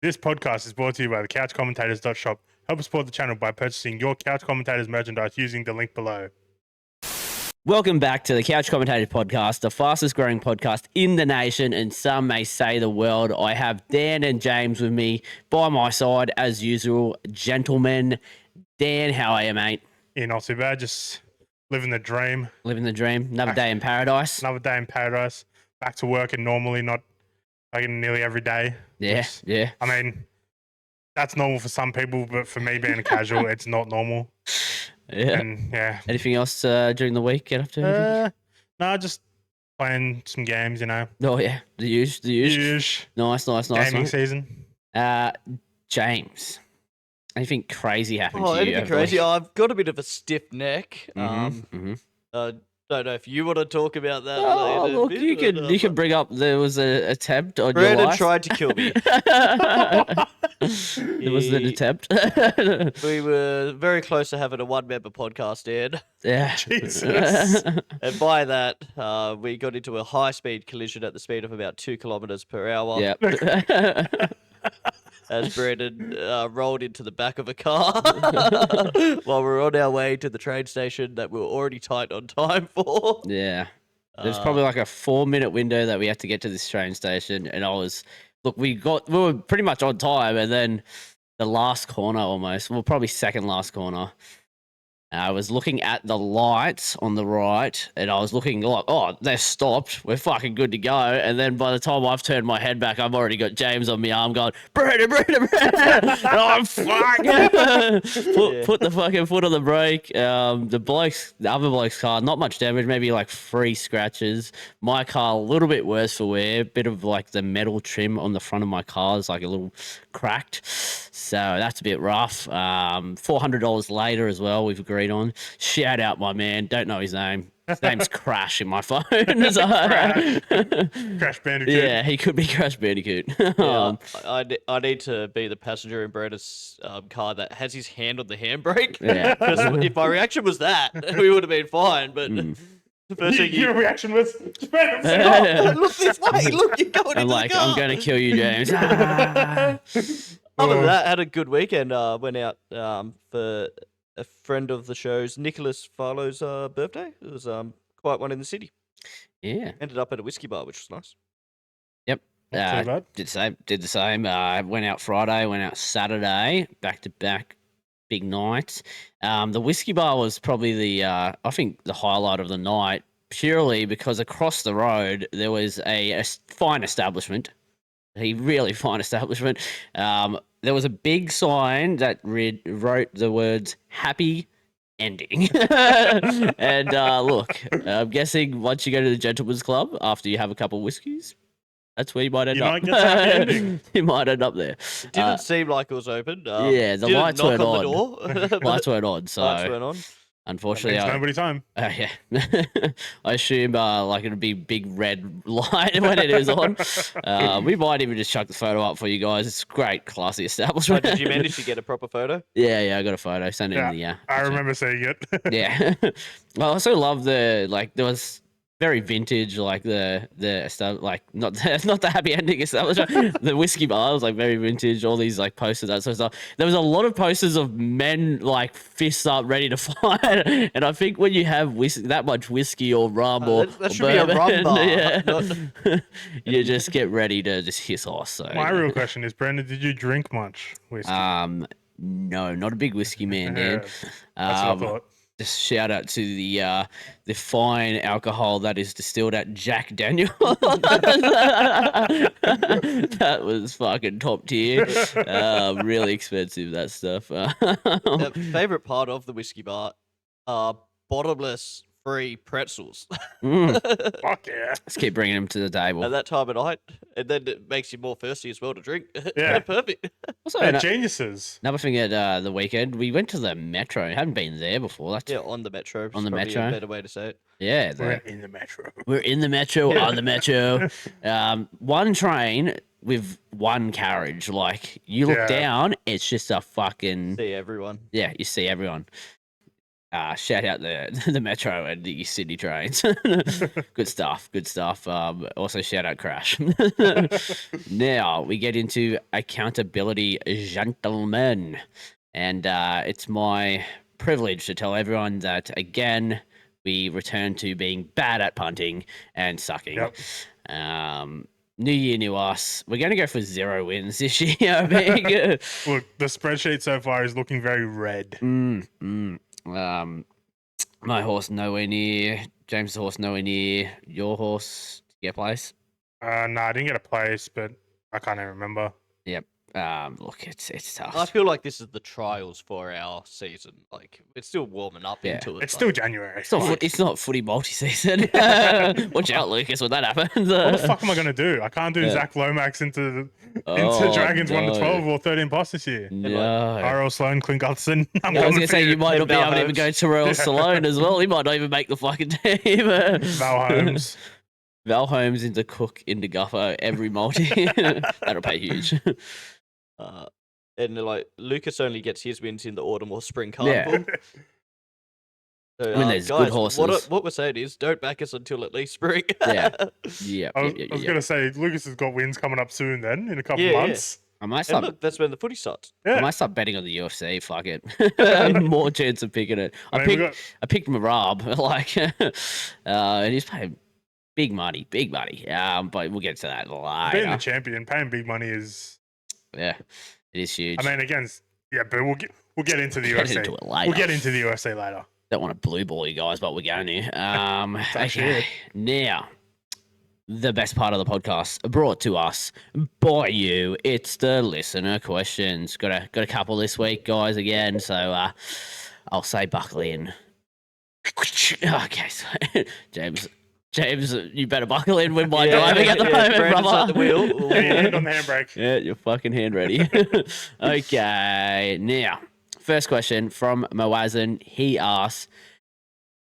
This podcast is brought to you by the couchcommentars.shop. Help us support the channel by purchasing your Couch Commentators merchandise using the link below. Welcome back to the Couch Commentators podcast, the fastest growing podcast in the nation, and some may say the world. I have Dan and James with me by my side, as usual. Gentlemen, Dan, how are you, mate? Yeah, not too bad. Just living the dream. Living the dream. Another day in paradise. Another day in paradise. Back to work and normally, not like nearly every day. Yeah, yeah. I mean, that's normal for some people, but for me being a casual, it's not normal. Yeah. And yeah. Anything else during the week? Get up to? No, just playing some games, you know. Oh, yeah. The use. Nice. Gaming season. James, anything crazy happened to you? Anything crazy? I've got a bit of a stiff neck. Don't know if you want to talk about that. Oh, look, you can bring up there was an attempt on Brandon your life. tried to kill me. There was an attempt. We were very close to having a one-member podcast, Ed. Yeah. Jesus. And by that, we got into a high-speed collision at the speed of about 2 kilometers per hour. Yep. As Brandon rolled into the back of a car while we were on our way to the train station that we were already tight on time for. Yeah. There's probably like a 4-minute window that we had to get to this train station, and we were pretty much on time, and then the last corner probably second last corner. I was looking at the lights on the right, and I was looking like, oh, they've stopped. We're fucking good to go. And then by the time I've turned my head back, I've already got James on my arm going, Brandon. Oh, fuck. Put the fucking foot on the brake. The other bloke's car, not much damage, maybe like 3 scratches. My car, a little bit worse for wear. Bit of like the metal trim on the front of my car is like a little cracked. So that's a bit rough. $400 later as well, we've agreed on. Shout out my man. Don't know his name. His name's Crash in my phone. Crash Bandicoot. Yeah, he could be Crash Bandicoot. Yeah, I need to be the passenger in Brandon's car that has his hand on the handbrake. Yeah. Because if my reaction was that, we would have been fine. But the first thing Your reaction was, look this way. Look, you're going I'm into like, the car. I'm going to kill you, James. Other than that, had a good weekend. Went out for a friend of the show's, Nicholas Farlow's birthday. It was quite one in the city. Yeah. Ended up at a whiskey bar, which was nice. Yep. Not too bad. Did the same. Went out Friday, went out Saturday, back to back, big nights. The whiskey bar was probably I think the highlight of the night, purely because across the road there was a fine establishment, a really fine establishment. There was a big sign that wrote the words "Happy Ending," and look, I'm guessing once you go to the Gentleman's Club after you have a couple of whiskeys, that's where you might end up. might get to happy ending. You might end up there. It didn't seem like it was open. Yeah, the didn't lights knock weren't on. on. The door. Lights weren't on, so Lights weren't on. unfortunately, It's nobody's home. yeah. I assume like it'll be big red light when it is on. We might even just chuck the photo up for you guys. It's great, classy Oh, establishment. did you manage to get a proper photo? Yeah, I got a photo. Send it Yeah, in the I remember seeing it. Yeah. I also love there was very vintage, like the not the happy ending establishment. The whiskey bar was like very vintage, all these like posters, that sort of stuff. There was a lot of posters of men like fists up ready to fight. And I think when you have that much whiskey or rum or that should be a rum bar. yeah, you just get ready to just hiss off. So My real question is, Brandon, did you drink much whiskey? no, not a big whiskey man, Dan. That's what I thought. Just shout out to the fine alcohol that is distilled at Jack Daniel. That was fucking top tier. Really expensive, that stuff. The favorite part of the whiskey bar are bottomless free pretzels Fuck yeah. Let's keep bringing them to the table. at that time of night, and then it makes you more thirsty as well to drink. Yeah. Perfect. Also, They're geniuses. another thing at the weekend, we went to the Metro. I hadn't been there before. That's Yeah, on the metro. On the probably Metro. A better way to say it. yeah. We're in the metro. We're in the Metro, on the Metro. One train with one carriage. Like, you look Yeah. down, it's just a fucking... See everyone. Yeah, you see everyone. Shout out the Metro and the Sydney trains. Good stuff. Good stuff. Also shout out Crash. Now we get into accountability, gentlemen, and it's my privilege to tell everyone that again we return to being bad at punting and sucking. Yep. New year, new us. We're going to go for 0 wins this year, I think. Look, the spreadsheet so far is looking very red. My horse nowhere near. James' horse nowhere near. Your horse, did you get a place? No, I didn't get a place, but I can't even remember. Yep. Look, it's tough. I feel like this is the trials for our season. Like it's still warming up Yeah. into it. It's still January. It's not footy multi-season. Watch out, Lucas, when that happens. What the fuck am I going to do? I can't do Zach Lomax into Dragons 1 to 12 or 13 boss this year. No. Tyrell Sloan, Clint Gutherson. I was going to say, you might not be Val able to even go Terrell Stallone as well. He might not even make the fucking team. Val Holmes. Val Holmes into Cook into Guffer every multi. That'll pay huge. And like Lucas only gets his wins in the autumn or spring carnival. So, When there's guys, good horses. What we're saying is, don't back us until at least spring. Yeah. I was going to say, Lucas has got wins coming up soon then, in a couple Yeah, months. I might And start. look, that's when the footy starts. I Yeah. might start betting on the UFC. Fuck it. More chance of picking it. I mean, I picked Marab, and he's paying big money. But we'll get to that being the later. champion, paying big money is... Yeah, it is huge. I mean, against... Yeah, but we'll get into the Get UFC. into it later. We'll get into the UFC later. Don't want to blue ball you guys, but we're going to. actually Okay, now the best part of the podcast brought to us by you. It's the listener questions. Got a couple this week, guys. Again, so I'll say buckle in. Okay, so James, you better buckle in with my driving at the moment, Brandon's brother. at the wheel. Get your hand on the handbrake. Yeah, you're fucking hand ready. Okay, now, first question from Moazin. He asks,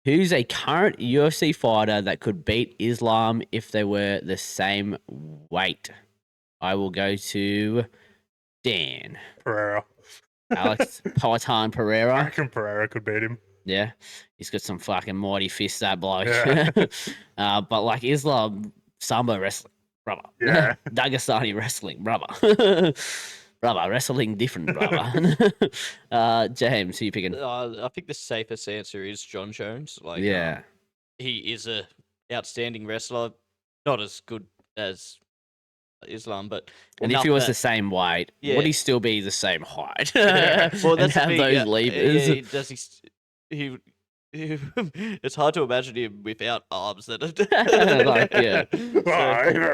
who's a current UFC fighter that could beat Islam if they were the same weight? I will go to Dan. Pereira. Alex Poitin I Pereira. reckon Pereira could beat him. Yeah, he's got some fucking mighty fists, that bloke. Yeah. But like Islam, Sambo wrestling, brother. Yeah. Dagestani wrestling, brother. Brother, wrestling different, brother. James, who you picking? I think the safest answer is John Jones. Like, Yeah. he is a outstanding wrestler, not as good as Islam, but And if enough he was that- the same weight, Yeah. would he still be the same height? well, and that's the have thing, those yeah, levers. yeah, does he? It's hard to imagine him without arms that are Like, yeah.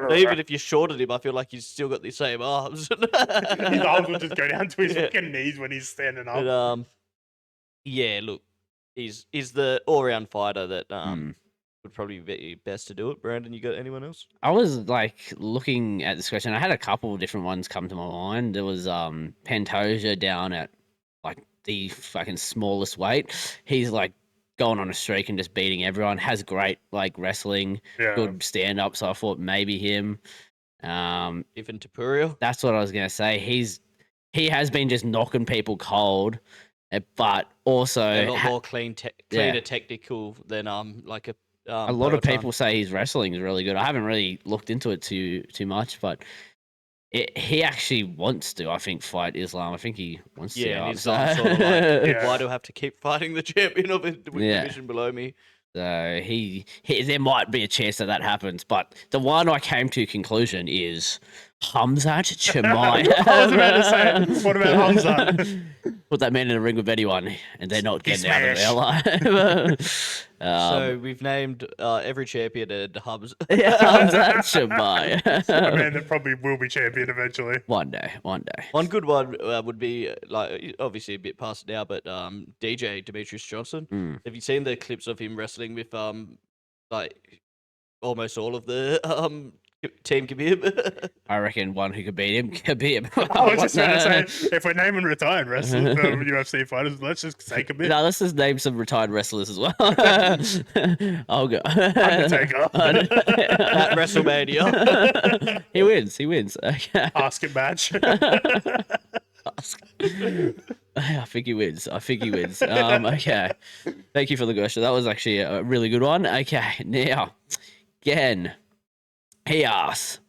So even if you shorted him, I feel like he's still got the same arms. His arms will just go down to his Yeah. fucking knees when he's standing up. But, yeah, look, he's the all-round fighter that would probably be best to do it. Brandon, you got anyone else? I was like looking at this question. I had a couple of different ones come to my mind. There was Pantoja down at like the fucking smallest weight. He's like going on a streak and just beating everyone. Has great like wrestling, Yeah. good stand up. So I thought maybe him. Even Tapurio? That's what I was gonna say. He has been just knocking people cold, but also A lot more cleaner yeah. technical than like a. A lot of Poitin. people say his wrestling is really good. I haven't really looked into it too much, but he actually wants to, I think, fight Islam. I think he wants to. Yeah, and so, he's sort of like, Yeah. why do I have to keep fighting the champion of the Yeah. division below me? so he there might be a chance that happens. But the one I came to conclusion is Hamzat Chimaev. I was about to say, what about Hamzat? Put that man in a ring with anyone, and they're not getting out of there Smash. alive. So we've named every champion and Hubs. Yeah, Hamzat Chimaev. A man that probably will be champion eventually. One day. One good one would be like obviously a bit past now, but DJ Demetrius Johnson. Mm. Have you seen the clips of him wrestling with like almost all of the Team Khabib? I reckon one who could beat him, Khabib. I was just going to say, if we're naming retired wrestlers, UFC fighters, let's just say Khabib. No, let's just name some retired wrestlers as well. I'll go. Undertaker. At WrestleMania. He wins. Okay. Basket match. I think he wins. Okay. Thank you for the question. That was actually a really good one. Okay. Now, again, he asks,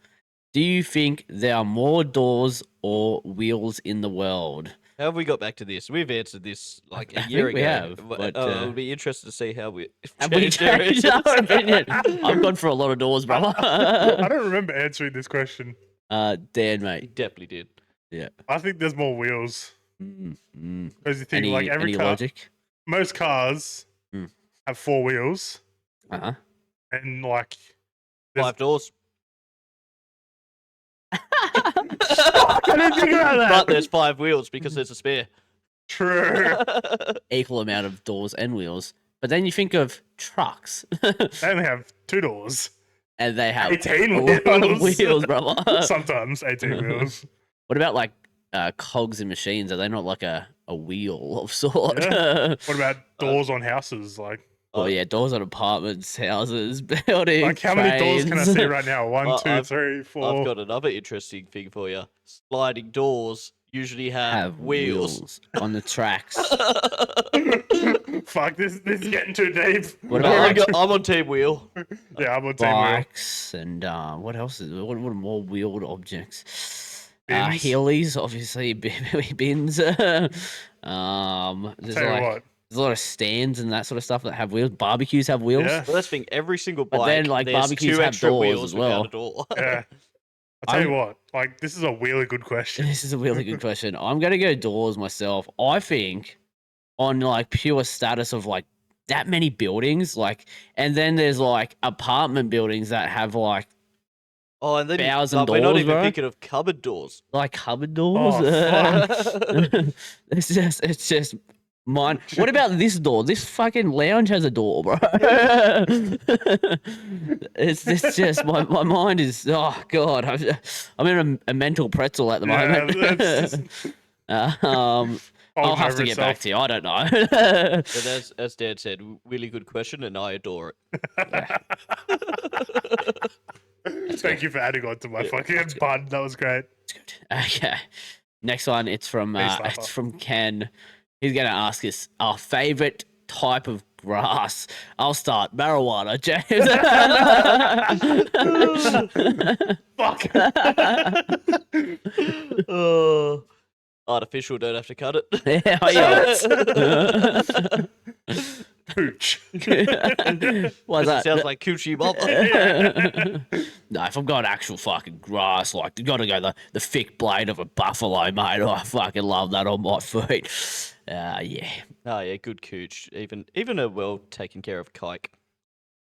do you think there are more doors or wheels in the world? How have we got back to this? We've answered this like a I year think ago. we have, but, I'll be interested to see how we have we changed our opinion? I've gone for a lot of doors, brother. I don't remember answering this question. Dan, He mate. definitely did. Yeah. I think there's more wheels. Because you think like every any car, logic? most cars Mm. have 4 wheels, Uh-huh. and like there's- 5 doors. I didn't think about that. But there's 5 wheels because there's a spare. True. Equal amount of doors and wheels. But then you think of trucks, They only have 2 doors. and they have 18 a lot of wheels. wheels, brother. Sometimes 18 wheels. What about like cogs in machines? Are they not like a wheel of sort? Yeah. What about doors on houses? Like Oh yeah, doors on apartments, houses, buildings. how many doors can I trains. see right now? 1, 2, I've- 3, 4. I've got another interesting thing for you. Sliding doors usually have wheels. on the tracks. Fuck, this is getting too deep. What about like I'm on team wheel. Yeah, I'm on team wheel. bikes and what else is what are more wheeled objects? Bins. Heelys, obviously, bins. There's Tell you like what. there's a lot of stands and that sort of stuff that have wheels. Barbecues have wheels. Yeah. Well, that's the thing. Every single But bike, then, like, there's barbecues 2 have extra doors wheels as well. without a door. Yeah. I'll tell you I'm- what. Like, this is a really good question. This is a really good question. I'm gonna go doors myself. I think on like pure status of like that many buildings, like, and then there's like apartment buildings that have like Oh, and then 1,000 we're not doors, even bro. thinking of cupboard doors. cupboard doors. Oh, fuck. It's just mine. What about this door? This fucking lounge has a door, bro. it's just my mind is god. I'm in a mental pretzel at the Yeah, moment. that's I'll have over to get back itself. to you. I don't know. But as Dad said, really good question, and I adore it. Thank you for adding on to my fucking pun. That was great. Okay. Next one, it's from Ken. He's gonna ask us our favorite type of grass. I'll start marijuana, James. Fuck. Artificial, don't have to cut it. Yeah. Pooch. Why's that? Sounds like coochie mother. No, if I've got actual fucking grass, like you gotta go the thick blade of a buffalo, mate. Oh, I fucking love that on my feet. Yeah. Oh yeah, good cooch. Even a well taken care of kike.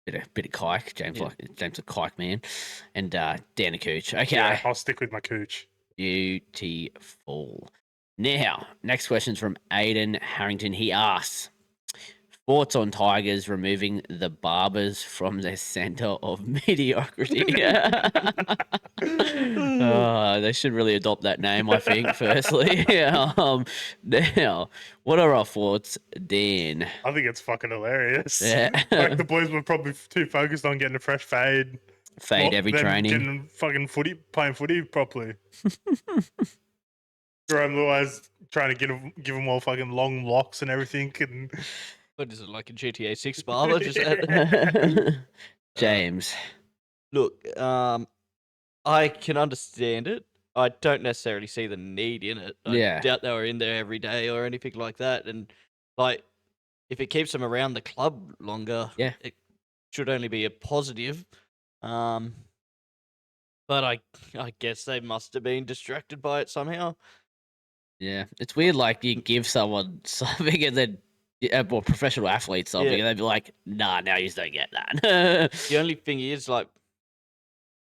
Bit of kike. James Yeah. James a kike man. And Dan a cooch. Okay. Yeah, I'll stick with my cooch. Beautiful. Now, next question's from Aiden Harrington. He asks, thoughts on Tigers removing the Barbers from their centre of mediocrity? They should really adopt that name, I think, firstly. Now, what are our thoughts, Dan? I think it's fucking hilarious. Yeah. Like the boys were probably too focused on getting a fresh fade. Fade every than training. Getting fucking playing footy properly. Jerome Luai's trying to give them all fucking long locks and everything. And What is it, like a GTA 6 barber? Just add- James. Look, I can understand it. I don't necessarily see the need in it. I Yeah. doubt they were in there every day or anything like that. And like, if it keeps them around the club longer, Yeah. it should only be a positive. But I guess they must have been distracted by it somehow. Yeah, it's weird. Like you give someone something, and then well, professional athletes something, Yeah. and they'd be like, "Nah, now you just don't get that." The only thing is, like,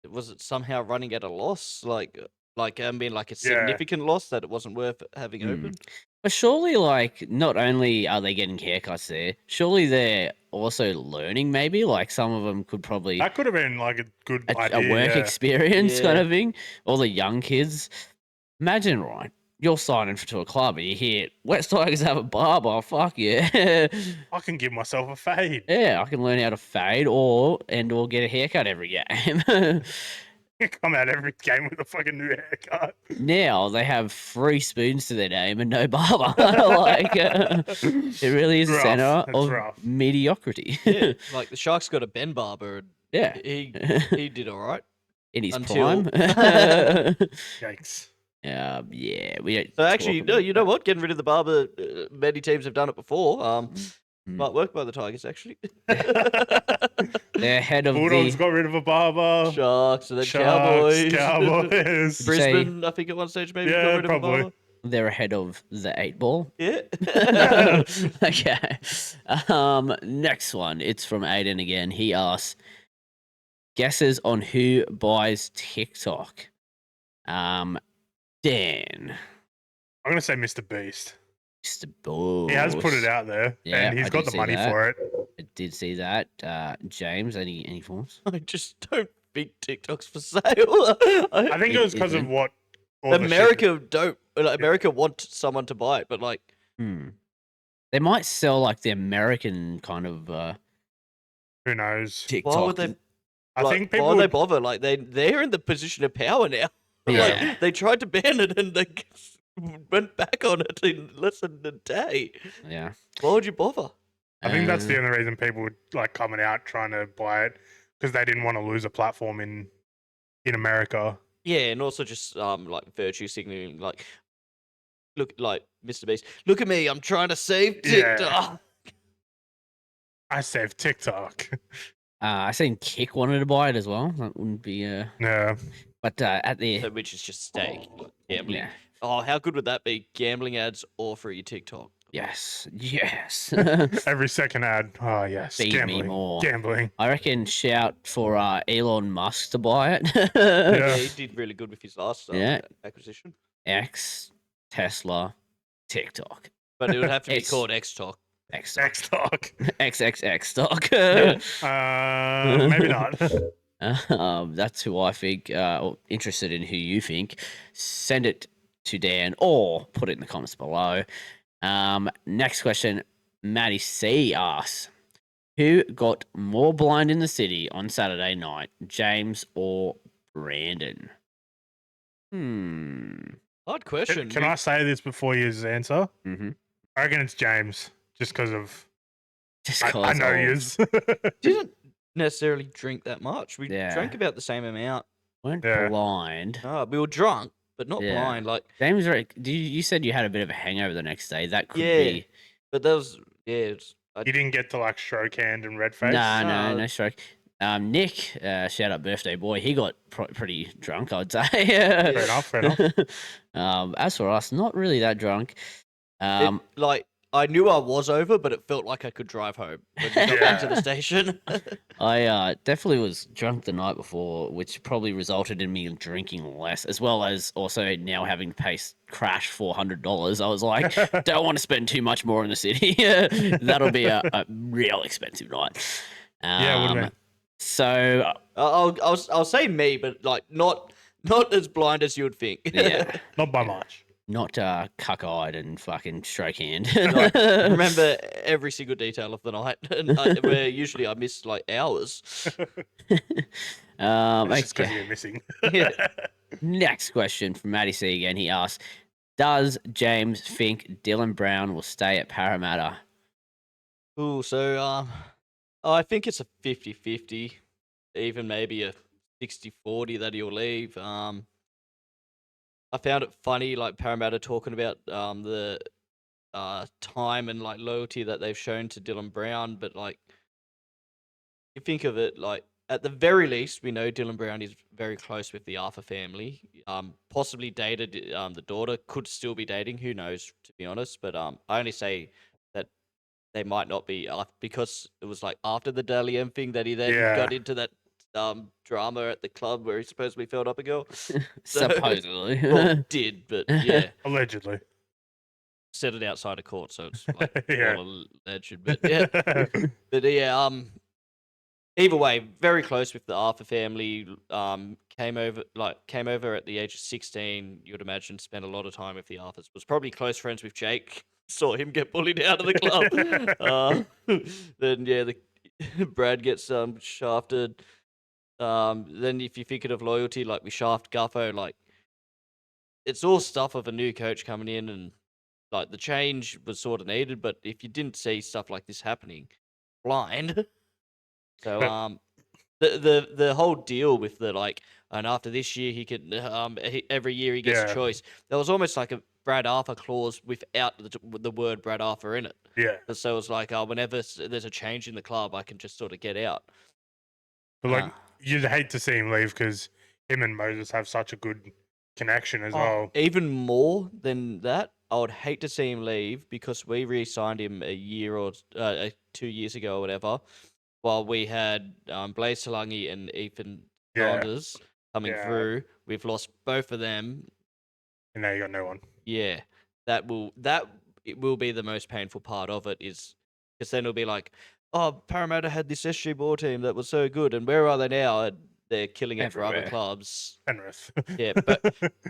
was it somehow running at a loss? Like I mean, like a Yeah. significant loss that it wasn't worth having Hmm. open? But surely, like, not only are they getting haircuts there, surely they're also learning. Maybe like some of them could probably that could have been like a good a idea. work yeah. experience kind Yeah. of thing. All the young kids. Imagine, right? You're signing to a club and you hear West Tigers have a barber. Fuck yeah. I can give myself a fade. Yeah, I can learn how to fade or get a haircut every game. Come out every game with a fucking new haircut. Now they have 3 spoons to their name and no barber. Like, it really is a Rough. center That's of rough. mediocrity. Yeah, like the Sharks got a Ben Barber, and Yeah. he did all right. In his Until- prime. Yikes. Yeah, we don't. So actually, talk no, about you know that. what? Getting rid of the barber, many teams have done it before. Mm. Might work by the Tigers actually. They're ahead of Bulldogs the. got rid of a barber. Sharks and then Sharks, Cowboys. Cowboys. Say- Brisbane, I think at one stage maybe got Yeah, rid of probably. a barber. They're ahead of the 8 ball. Yeah. Okay. Next one. It's from Aiden again. He asks guesses on who buys TikTok. Dan. I'm gonna say Mr. Beast. Mr. Balls. He has put it out there, Yeah, and he's I got did the see money that. for it. I did see that. James, any forms? I just don't think TikTok's for sale. I think it was because of isn't. what all the shit- America don't. Like, America want someone to buy it, but like They might sell like the American kind of Who knows? TikTok. why would they? I like, think people why would they would- bother? Like they're in the position of power now. Yeah. Like they tried to ban it and they went back on it in less than a day. Yeah. Why would you bother? I think that's the Um, only reason people would like coming out trying to buy it because they didn't want to lose a platform in America. Yeah, and also just like virtue signaling, like look, like Mr. Beast, look at me, I'm trying to save Yeah. TikTok. I saved TikTok. I seen Kick wanted to buy it as well. That wouldn't be Yeah. but at the So, which is just stake, like, gambling. yeah. Oh, how good would that be? Gambling ads or free TikTok? Yes. Yes. Every second ad. Oh yes. Feed me Gambling. more. Gambling. I reckon shout for Elon Musk to buy it. Yeah, Yeah. he did really good with his last Yeah. acquisition, X, Tesla, TikTok. but it would have to be It's- called X-Talk. X Xtalk. XXX stock. Maybe not. That's who I think. Or interested in who you think. Send it to Dan or put it in the comments below. Next question. Maddie C asks, who got more blind in the city on Saturday night, James or Brandon? Hard question. Can I say this before you answer? Mm-hmm. I reckon it's James, just because of Just I 'cause know he of- is. didn't necessarily drink that much. We Yeah. drank about the same amount. weren't Yeah. blind. We were drunk, but not Yeah. blind. Like, James, you said you had a bit of a hangover the next day. That could Yeah. be. but that was I You didn't get to like stroke hand and red face. No, No. no stroke. Nick, shout out birthday boy. He got pretty drunk, I would say. Fair enough. Fair enough. As for us, not really that drunk. like I knew I was over, but it felt like I could drive home when we got back to the station. I definitely was drunk the night before, which probably resulted in me drinking less, as well as also now having to pay Crash $400. I was like, don't want to spend too much more in the city. That'll be a real expensive night. Yeah, it would've been. So I'll say me, but like not as blind as you would think. yeah, Not by much. not cuck-eyed and fucking stroke hand. Like, remember every single detail of the night, and where usually I miss like hours. It's just because Okay. you're missing. Yeah. Next question from Matty C again. He asks, does James think Dylan Brown will stay at Parramatta? Ooh, so I think it's a 50-50, even maybe a 60-40 that he'll leave. I found it funny, like Parramatta talking about the time and like loyalty that they've shown to Dylan Brown, but like you think of it, like at the very least, we know Dylan Brown is very close with the Arthur family. Possibly dated the daughter, could still be dating. Who knows, to be honest. But I only say that they might not be because it was like after the Dally M thing that he then Yeah. got into that drama at the club where he supposedly filled up a girl. Supposedly. Well, did, but yeah, Allegedly. said it outside of court, so it's like Yeah. all alleged. But yeah, but yeah, either way, very close with the Arthur family. Came over at the age of 16. You would imagine spent a lot of time with the Arthurs. Was probably close friends with Jake. Saw him get bullied out of the club. Then yeah, Brad gets shafted. Then if you're thinking of loyalty, like we shaft Guffo, like it's all stuff of a new coach coming in, and like the change was sort of needed. But if you didn't see stuff like this happening, blind. So But the whole deal with the like, and after this year he could every year he gets a Yeah. choice. There was almost like a Brad Arthur clause without the word Brad Arthur in it. yeah, So it's like, whenever there's a change in the club, I can just sort of get out. but like Uh, you'd hate to see him leave because him and Moses have such a good connection as well. Even more than that, I would hate to see him leave because we re-signed him a year or 2 years ago or whatever, while we had Blaze Talangi and Ethan Yeah. Saunders coming Yeah. through. We've lost both of them. And now you got no one. Yeah, it will be the most painful part of it, is because then it'll be like, oh, Parramatta had this SG ball team that was so good, and where are they now? And they're killing it for other Everywhere. clubs. Penrith. Yeah, but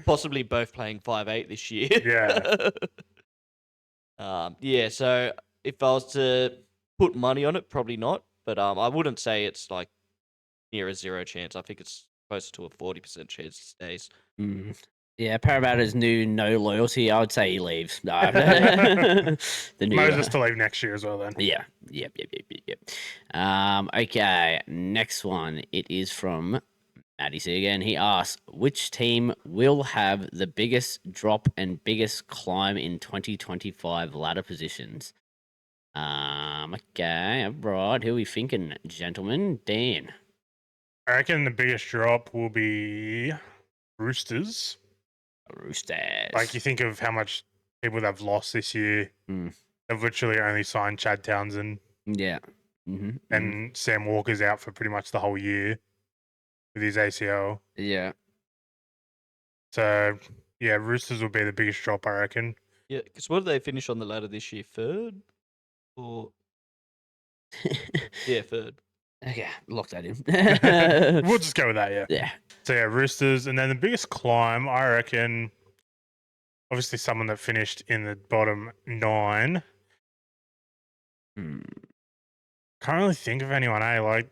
possibly both playing 5'8" this year. Yeah. Yeah. So if I was to put money on it, probably not. But I wouldn't say it's like near a 0 chance. I think it's closer to a 40% chance it stays. Mm. Yeah, Parramatta's new no loyalty. I would say he leaves. No. The new, Moses to leave next year as well then. yeah. Yep. Okay, next one. It is from Maddie C again. He asks, which team will have the biggest drop and biggest climb in 2025 ladder positions? Okay, right. Who are we thinking, gentlemen? Dan. I reckon the biggest drop will be Roosters. Roosters. Like you think of how much people they've lost this year. Mm. They've literally only signed Chad Townsend Yeah. Mm-hmm. and Sam Walker's out for pretty much the whole year with his ACL. Yeah. So yeah, Roosters will be the biggest drop, I reckon. Yeah, because what did they finish on the ladder this year? Third? Or yeah, third. Okay, lock that in. We'll just go with that, yeah. Yeah. So yeah, Roosters, and then the biggest climb, I reckon, obviously someone that finished in the bottom 9. Hmm. Can't really think of anyone, Like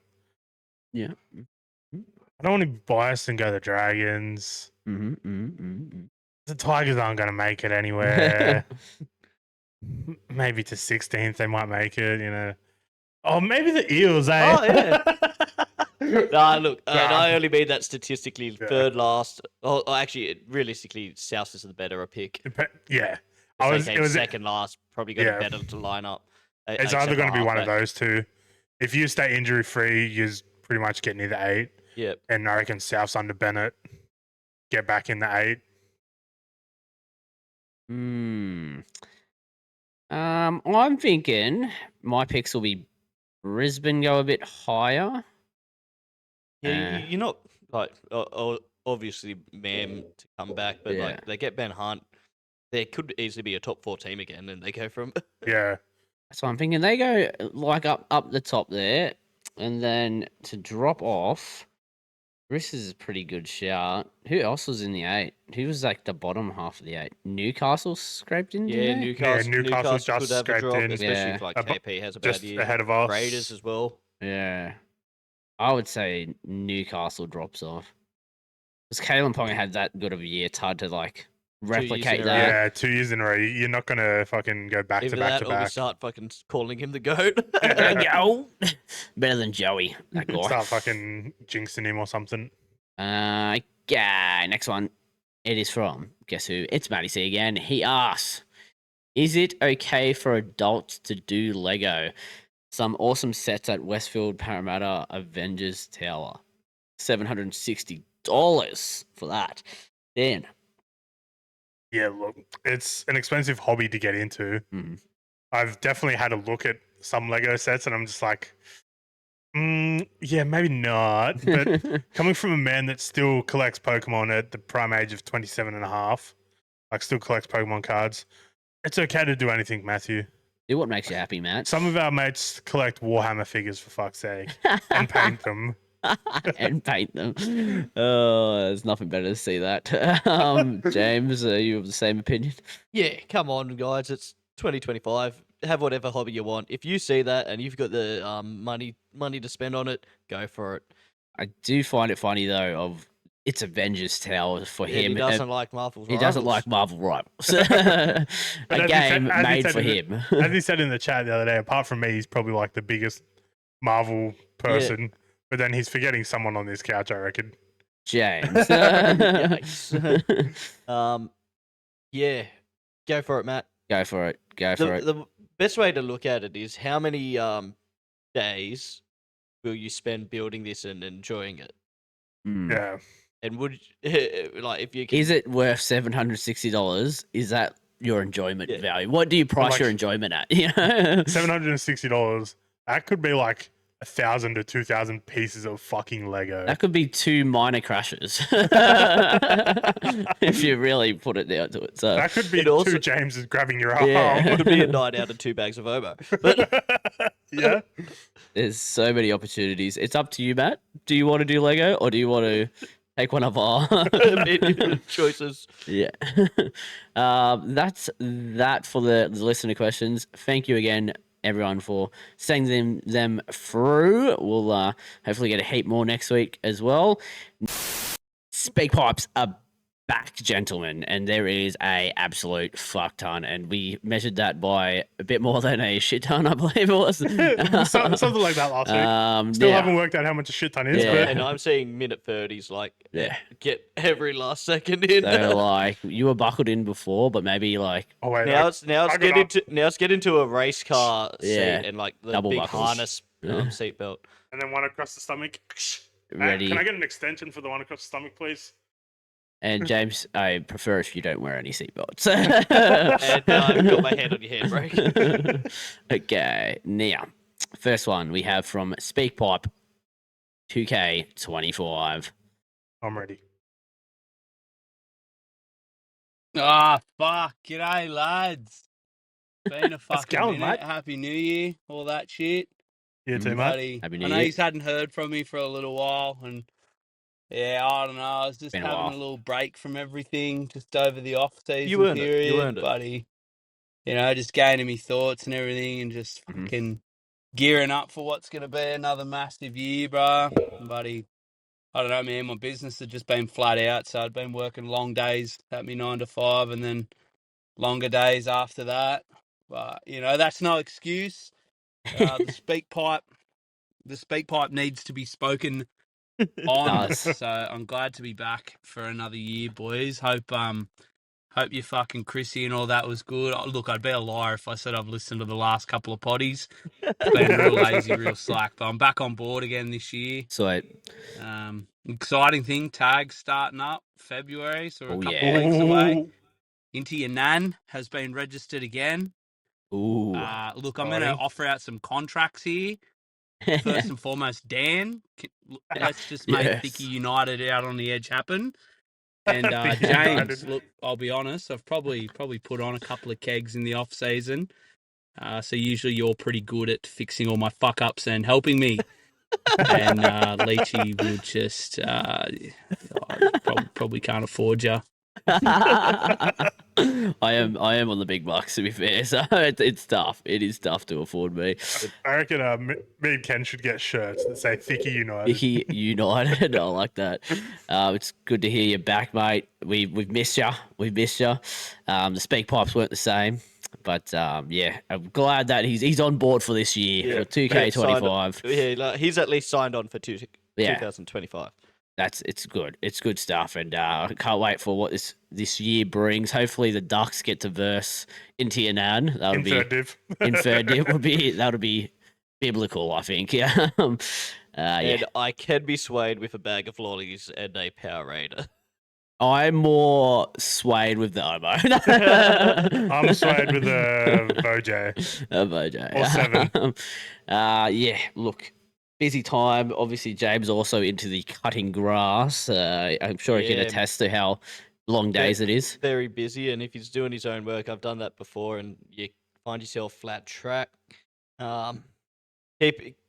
Yeah. I don't want to be biased and go the Dragons. The Tigers aren't going to make it anywhere. Maybe to 16th they might make it, you know. Oh, maybe the Eels, eh? Oh, yeah. Nah, look, and Nah. I only mean that statistically Yeah. third last. Oh, actually, realistically, South is the better pick. Yeah. If they It came was second last, probably got yeah. a better to line up. It's either going to be one of those two. If you stay injury free, you're pretty much getting either 8. Yep. And I reckon South's under Bennett. Get back in the 8. I'm thinking my picks will be Brisbane go a bit higher. Yeah, you're not like obviously Mam to come back, but Yeah. like they get Ben Hunt, there could easily be a top 4 team again, and they go from Yeah. That's what I'm thinking. They go like up the top there, and then to drop off. This is a pretty good shout. Who else was in the 8? Who was like the bottom half of the 8? Newcastle scraped in. yeah, didn't they? Newcastle just could have a scraped drop, in. especially Yeah. if like Abo- KP has a bad Just year. ahead of us. Raiders as well. Yeah, I would say Newcastle drops off because Kalen Ponga had that good of a year. It's hard to like replicate in a row. that. Yeah, 2 years in a row. You're not going to fucking go back Either to back that, to or we back. start fucking calling him the goat. There you go. Better than Joey, that guy. Start fucking jinxing him or something. Okay, next one. It is from, guess who? It's Matty C again. He asks, is it okay for adults to do Lego? Some awesome sets at Westfield Parramatta Avengers Tower. $760 for that. Dan. Yeah, look, it's an expensive hobby to get into. Mhm. I've definitely had a look at some Lego sets and I'm just like, yeah, maybe not. But coming from a man that still collects Pokemon at the prime age of 27 and a half, like still collects Pokemon cards, it's okay to do anything, Matthew. Do what makes you happy, Matt. Some of our mates collect Warhammer figures, for fuck's sake, and paint them. And paint them. Oh, there's nothing better to see that. James, are you of the same opinion? Yeah, come on, guys. It's 2025. Have whatever hobby you want. If you see that and you've got the money to spend on it, go for it. I do find it funny though. Of it's Avengers Tower for Yeah, him. he doesn't like Marvel's He doesn't rivals. like Marvel Rivals. But A as he said- game as he made said for in the- him. As he said in the chat the other day, apart from me, he's probably like the biggest Marvel person. But then he's forgetting someone on this couch, I reckon. James. Yikes. Yeah, go for it, Matt. Go for it. Go for it. The best way to look at it is how many days will you spend building this and enjoying it? Mm. Yeah. And would like if you can, Is it worth $760? Is that your enjoyment Yeah. value? What do you price Like- your enjoyment at? You know? $760. That could be like 1,000 to 2,000 pieces of fucking Lego. That could be 2 minor crashes if you really put it down to it. So That could be It also- 2 Jameses grabbing your arm. Yeah. it could be a night out of 2 bags of Omo. But Yeah. there's so many opportunities. It's up to you, Matt. Do you want to do Lego or do you want to take one of our choices. Yeah. That's that for the listener questions. Thank you again, everyone, for sending them through. We'll hopefully get a heap more next week as well. Speak pipes are back, gentlemen, and there is a absolute fuck ton, and we measured that by a bit more than a shit ton, I believe it was. Something like that last week. Still yeah. haven't worked out how much a shit ton is, Yeah. but And I'm seeing minute 30s like Yeah. get every last second in. So like you were buckled in before, but maybe like oh wait, Now I it's got get into a race car seat Yeah, and like the double big buckles. harness seatbelt. and then one across the stomach. ready. Can I get an extension for the one across the stomach, please? And James, I prefer if you don't wear any seatbelts. And I've got my hand on your handbrake. Okay, now, first one we have from SpeakPipe 2K25. I'm ready. Ah, fuck. G'day, lads. Been a fucking going, minute. mate. Happy New Year, all that shit. You too, mate. Buddy. Happy New I know Year. you hadn't heard from me for a little while, and yeah, I don't know. I was just Been a having a, while. little break from everything just over the off-season You earned it. period, You earned it. buddy. You know, just gaining me thoughts and everything, and just Mhm. fucking gearing up for what's going to be another massive year, bro. Buddy, I don't know, man. My business has just been flat out, so I'd been working long days at me 9 to 5, and then longer days after that. But you know, that's no excuse. The speak pipe needs to be spoken on. Does. So I'm glad to be back for another year, boys. Hope you fucking Chrissy and all that was good. Oh, look, I'd be a liar if I said I've listened to the last couple of potties. It's been real lazy, real slack, but I'm back on board again this year. Sweet. Exciting thing, tags starting up February, so we're a Oh, couple yeah. of weeks away. Ooh. Into Your Nan has been registered again. Ooh. Look, I'm going to Exciting. offer out some contracts here. First and foremost, Dan, let's just make Yes. Thicky United out on the edge happen. And Thicky James, United. look, I'll be honest, I've probably put on a couple of kegs in the off season. So usually you're pretty good at fixing all my fuck ups and helping me. And Leachy would just probably can't afford you. I am on the big bucks, to be fair. So it's tough. It is tough to afford me. I reckon me and Ken should get shirts that say Thicky United. Vicky United. I like that. It's good to hear you back, mate. We've missed you. We've missed you. The speak pipes weren't the same, but yeah, I'm glad that he's on board for this year for 2K25. Yeah, like, he's at least signed on for Yeah. 2025. It's good. It's good stuff, and I can't wait for what this year brings. Hopefully, the Ducks get to verse into Yanan. That'll In be third div. in third. It would be that'll be biblical, I think. Yeah. Yeah. And I can be swayed with a bag of lollies and a Power Raider. I'm more swayed with the Omo. I'm swayed with a Bojay. A Mojo. Or 7. Yeah. Look. Busy time. Obviously, James also into the cutting grass. I'm sure he can Yeah. attest to how long days it is. Very busy, and if he's doing his own work, I've done that before, and you find yourself flat track.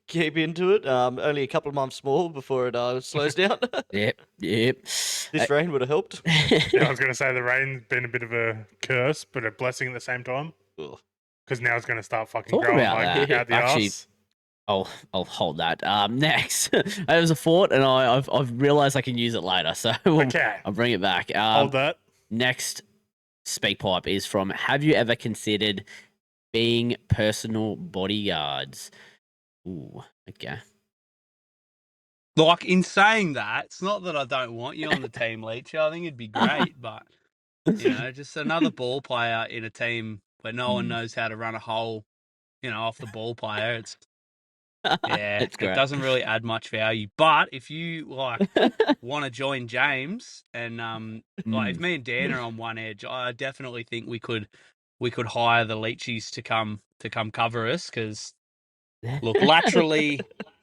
Keep into it. Only a couple of months more before it slows down. Yep. This rain would have helped. Yeah, I was going to say the rain's been a bit of a curse, but a blessing at the same time. Ugh. Because now it's going to start fucking Talk growing about like that. out the Actually, arse. I'll hold that. Next, it was a thought, and I've realised I can use it later, so Okay. I'll bring it back. Hold that. Next speak pipe is from: Have you ever considered being personal bodyguards? Ooh, okay. Like, in saying that, it's not that I don't want you on the team, Leach. I think it'd be great, but just another ball player in a team where no one knows how to run a hole, off the ball player. It's It's it great. doesn't really add much value. But if you want to join James and if me and Dan are on one edge, I definitely think we could hire the Leachies to come cover us, because look, laterally,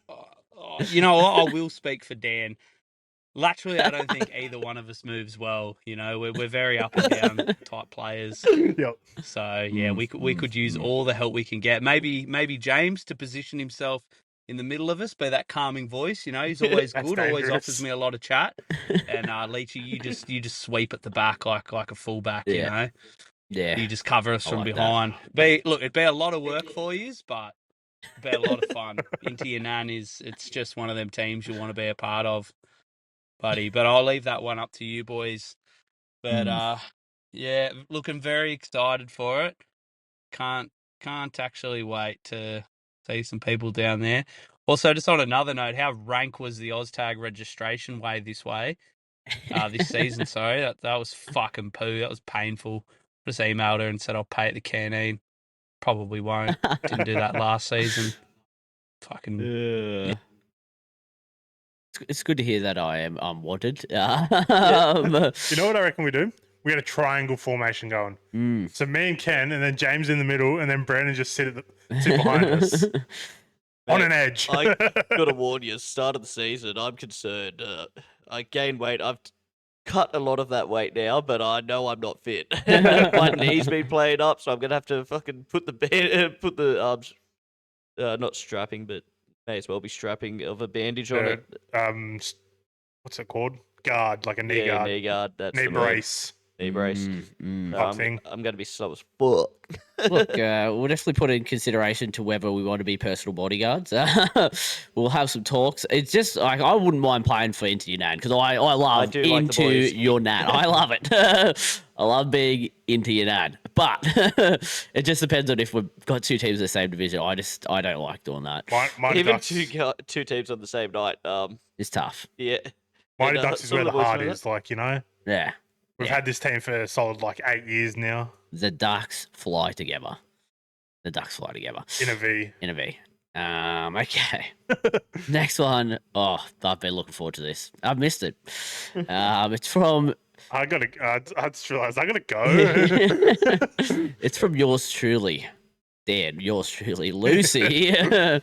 I will speak for Dan. Laterally, I don't think either one of us moves well. We're very up and down type players. Yep. So yeah, we could use all the help we can get. Maybe James to position himself in the middle of us, be that calming voice. He's always That's good, always dangerous. offers me a lot of chat. And Leachy, you just sweep at the back like a fullback. Yeah. Yeah. You just cover us I from like that. behind. It'd be a lot of work for you, but it'd be a lot of fun. Into your nan it's just one of them teams you want to be a part of, buddy. But I'll leave that one up to you boys. But yeah, looking very excited for it. Can't actually wait to see some people down there. Also, just on another note, how rank was the OzTag registration this season? Sorry, that was fucking poo. That was painful. Just emailed her and said I'll pay at the canteen. Probably won't. Didn't do that last season. Fucking. Yeah. It's good to hear that I am wanted. You know what I reckon we do? We got a triangle formation going. So me and Ken, and then James in the middle, and then Brandon just sit behind us on an edge. I gotta warn you, start of the season, I'm concerned. I gained weight. I've cut a lot of that weight now, but I know I'm not fit. My knee's been playing up, so I'm gonna have to fucking put the not strapping, but may as well be strapping of a bandage on it. What's it called? Guard, like a knee guard. Knee guard. That's knee the word. brace. Knee brace. Thing. I'm gonna be slow as fuck. Look, we'll definitely put in consideration to whether we want to be personal bodyguards. We'll have some talks. It's just like I wouldn't mind playing for Into Your Nan, because I love Into Your Nan. I love it. I love being Into Your Nan, but it just depends on if we've got two teams in the same division. I don't like doing that. Even two teams on the same night. It's tough. Yeah. Mighty Ducks is where the heart is. Yeah. We've had this team for a solid 8 years now. The Ducks fly together. In a V. Okay. Next one. Oh, I've been looking forward to this. I've missed it. It's from. I just realised I gotta go. It's from yours truly, Dan. Yours truly, Lucy.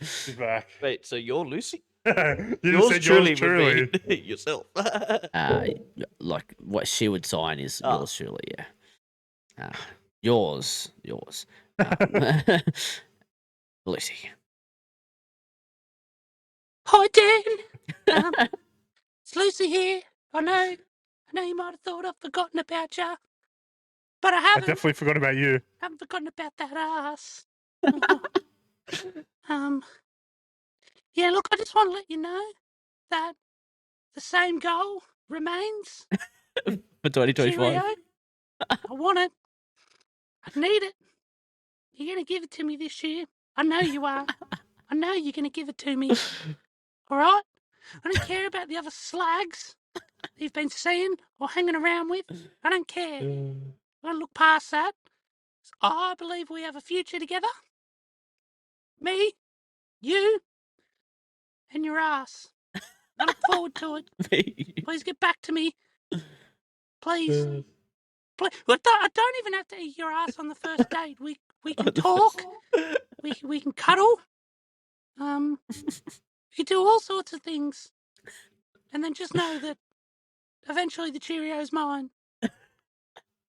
She's back. Wait, so you're Lucy? Yours truly. Would be yourself. Like what she would sign is yours truly. Yeah. Yours. Lucy. Hi, Dan. It's Lucy here. I know you might have thought I've forgotten about you, but I I haven't. definitely forgot about you. I haven't forgotten about that ass. Yeah, look, I just want to let you know that the same goal remains For 2025. Cheerio. I want it. I need it. You're going to give it to me this year. I know you are. I know you're going to give it to me. All right? I don't care about the other slags that you've been seeing or hanging around with. I don't care. I'm going to look past that. I believe we have a future together. Me, you, and your ass. I look forward to it. Please get back to me. Please. Please. I don't even have to eat your ass on the first date. We can talk. We can cuddle. We can do all sorts of things. And then just know that eventually the Cheerio's mine.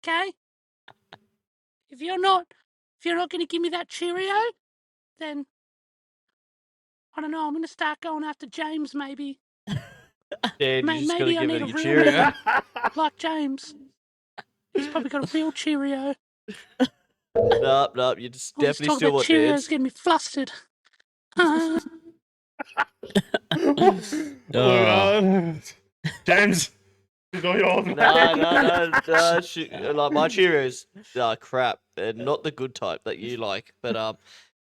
Okay? If you're not going to give me that Cheerio, then I don't know. I'm going to start going after James. Maybe. Dad, you just maybe gotta I give need it a a real Cheerio. man like James. He's probably got a real Cheerio. Nope. You just All this definitely talk still about want Cheerios Dad's. getting me flustered. Look, James, it's all yours, mate. No. Like my Cheerios are crap. They're not the good type that you like. But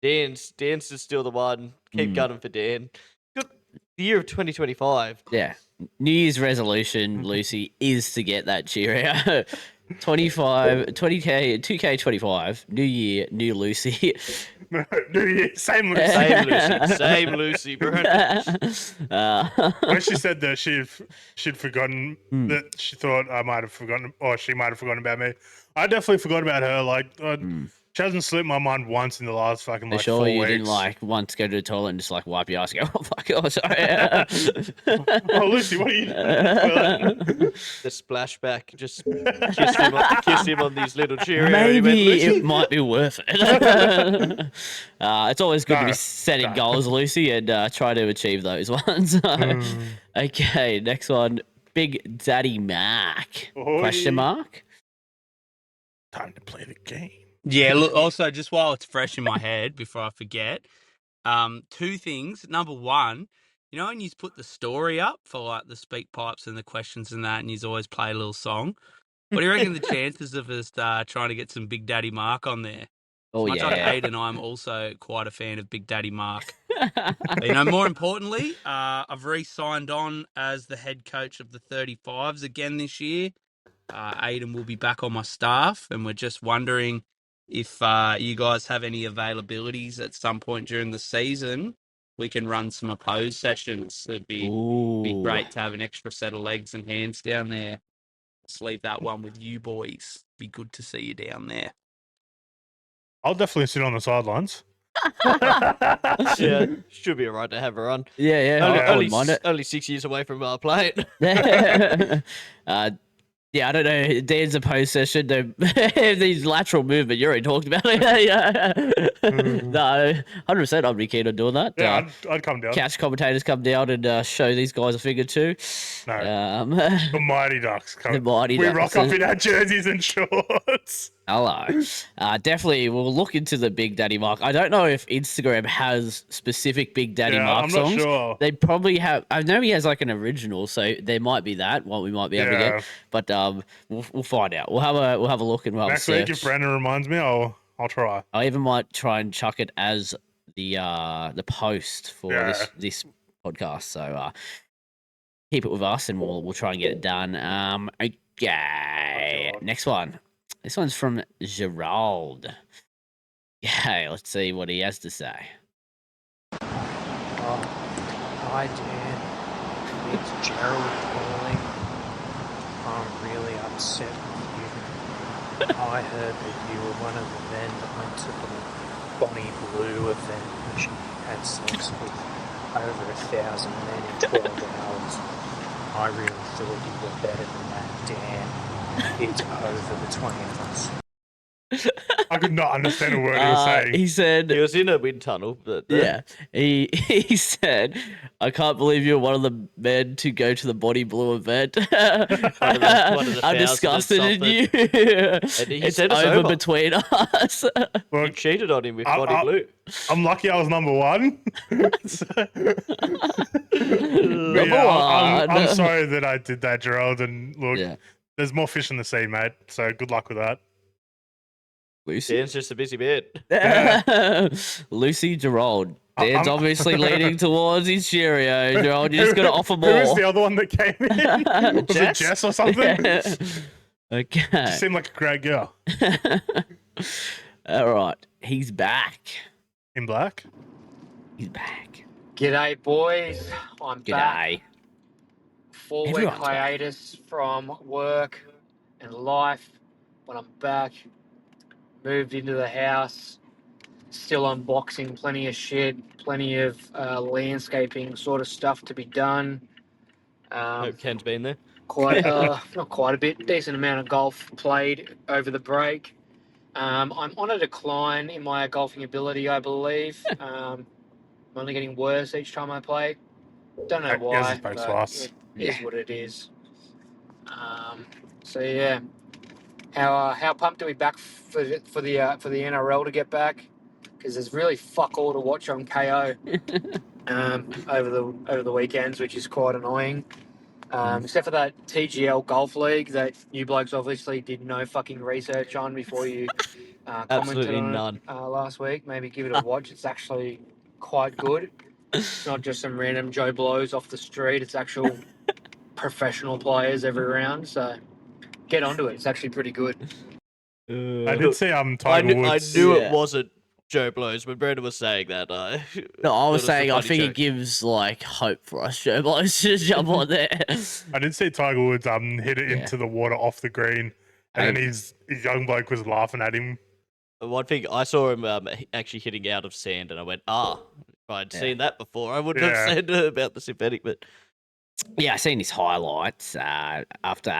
Dan's is still the one. Keep gunning for Dan. Good. The year of 2025. Yeah. New Year's resolution, Lucy, is to get that Cheerio. 20K, 2K25, new year, new Lucy. New Year, same Lucy. Same Lucy, bro. When she said that she'd forgotten that she thought I might have forgotten, or she might have forgotten about me. I definitely forgot about her. Like, she hasn't slipped my mind once in the last fucking like 4 sure you weeks. didn't like once go to the toilet and just like wipe your ass and go, oh fuck, oh sorry. Oh, Lucy, what are you doing? The splashback, just kiss him on these little Cheerios. Maybe it might be worth it. It's always good to be setting goals, Lucy, and try to achieve those ones. Okay, next one, Big Daddy Mac? Question mark. Time to play the game. Yeah, look, also, just while it's fresh in my head, before I forget, 2 things. Number one, you know when you put the story up for like the speak pipes and the questions and that, and you always play a little song? What do you reckon the chances of us trying to get some Big Daddy Mark on there? Oh, Much like Aiden, I'm also quite a fan of Big Daddy Mark. But, you know, more importantly, I've re-signed on as the head coach of the 35s again this year. Aiden will be back on my staff, and we're just wondering if you guys have any availabilities at some point during the season. We can run some opposed sessions. It'd be great to have an extra set of legs and hands down there. Let's leave that one with you boys. Be good to see you down there. I'll definitely sit on the sidelines. Yeah, should be alright to have her on. Yeah. I wouldn't mind it. Only 6 years away from playing. Yeah, I don't know. Dan's opposed session. These lateral movement. You already talked about it. No, 100%. I'd be keen on doing that. Yeah, I'd come down. Couch commentators come down and show these guys a figure too. No, the Mighty Ducks come. The Mighty we Ducks. rock up in our jerseys and shorts. Hello. Definitely, we'll look into the Big Daddy Mark. I don't know if Instagram has specific Big Daddy Mark songs. I'm not sure. They probably have. I know he has like an original, so there might be that what we might be able to get. But we'll find out. We'll have a look and we'll have next a search. week if Brandon reminds me, I'll try. I even might try and chuck it as the post for this podcast. So keep it with us, and we'll try and get it done. Okay, next one. This one's from Gerald. Yeah, let's see what he has to say. Hi, Dan. It's Gerald calling. I'm really upset with you. I heard that you were one of the men that went to the Bonnie Blue event, which had sex with over 1,000 men in 12 hours. I really thought you were better than that, Dan. It's over between us. I could not understand a word he was saying. He said He was in a wind tunnel, but yeah. He said, "I can't believe you're one of the men to go to the Body Blue event. one of the I'm disgusted in you. And he it's said it's over over between us." You cheated on him with Body Blue. I'm lucky I was number one. I'm sorry that I did that, Gerald. And look, there's more fish in the sea, mate. So good luck with that. Lucy? Dan's just a busy man. Lucy, Gerald. Dan's obviously leaning towards his Cheerio. Gerald, you're just going to offer more. Who was the other one that came in? Was it Jess or something? Okay. She seemed like a great girl. All right. He's back. In black? He's back. G'day, boys. I'm back. G'day. 4-week hiatus from work and life, but I'm back. Moved into the house, still unboxing plenty of shit, plenty of landscaping sort of stuff to be done. Hope Ken's been there. Not quite a bit, decent amount of golf played over the break. I'm on a decline in my golfing ability, I believe. I'm only getting worse each time I play. Don't know why, but it is what it is. So yeah. How pumped are we back for the NRL to get back? because there's really fuck all to watch on KO over the weekends, which is quite annoying. Except for that TGL Golf League that you blokes obviously did no fucking research on before you commented Absolutely on none. it last week. Maybe give it a watch. It's actually quite good. It's not just some random Joe Blows off the street. It's actual professional players every round. So get onto it. It's actually pretty good. I did see I Tiger knew Woods. it Yeah. wasn't Joe Blows when Brandon was saying that. No, I was thought it was a saying I funny think joke. it gives like hope for us Joe Blows to jump on there. I did see Tiger Woods hit it Yeah. into the water off the green, and then his young bloke was laughing at him. One thing, I saw him actually hitting out of sand, and I went, if I'd seen that before, I wouldn't have said about the synthetic, but... Yeah, I seen his highlights after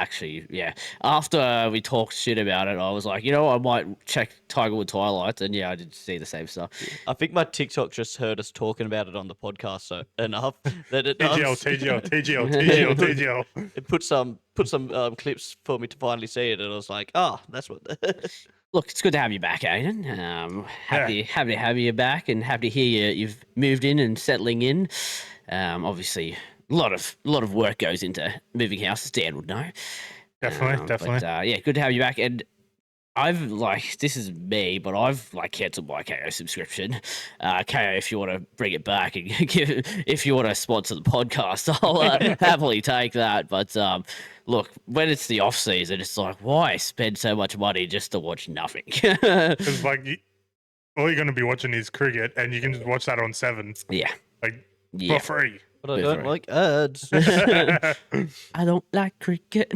we talked shit about it. I was like, I might check Tiger Woods highlights, and I did see the same stuff. I think my TikTok just heard us talking about it on the podcast, so enough that it does. TGL. It put some clips for me to finally see it, and I was like, that's what... Look, it's good to have you back, Aiden. Happy to have you back, and happy to hear you've moved in and settling in. Obviously, a lot of work goes into moving house, as Dan would know. Definitely. But, good to have you back. And I've this is me, but I've cancelled my KO subscription. KO, if you want to bring it back and if you want to sponsor the podcast, I'll happily take that. But look, when it's the off season, it's like, why spend so much money just to watch nothing? Because all you're going to be watching is cricket, and you can just watch that on 7. Yeah. For free. But I don't like ads. I don't like cricket.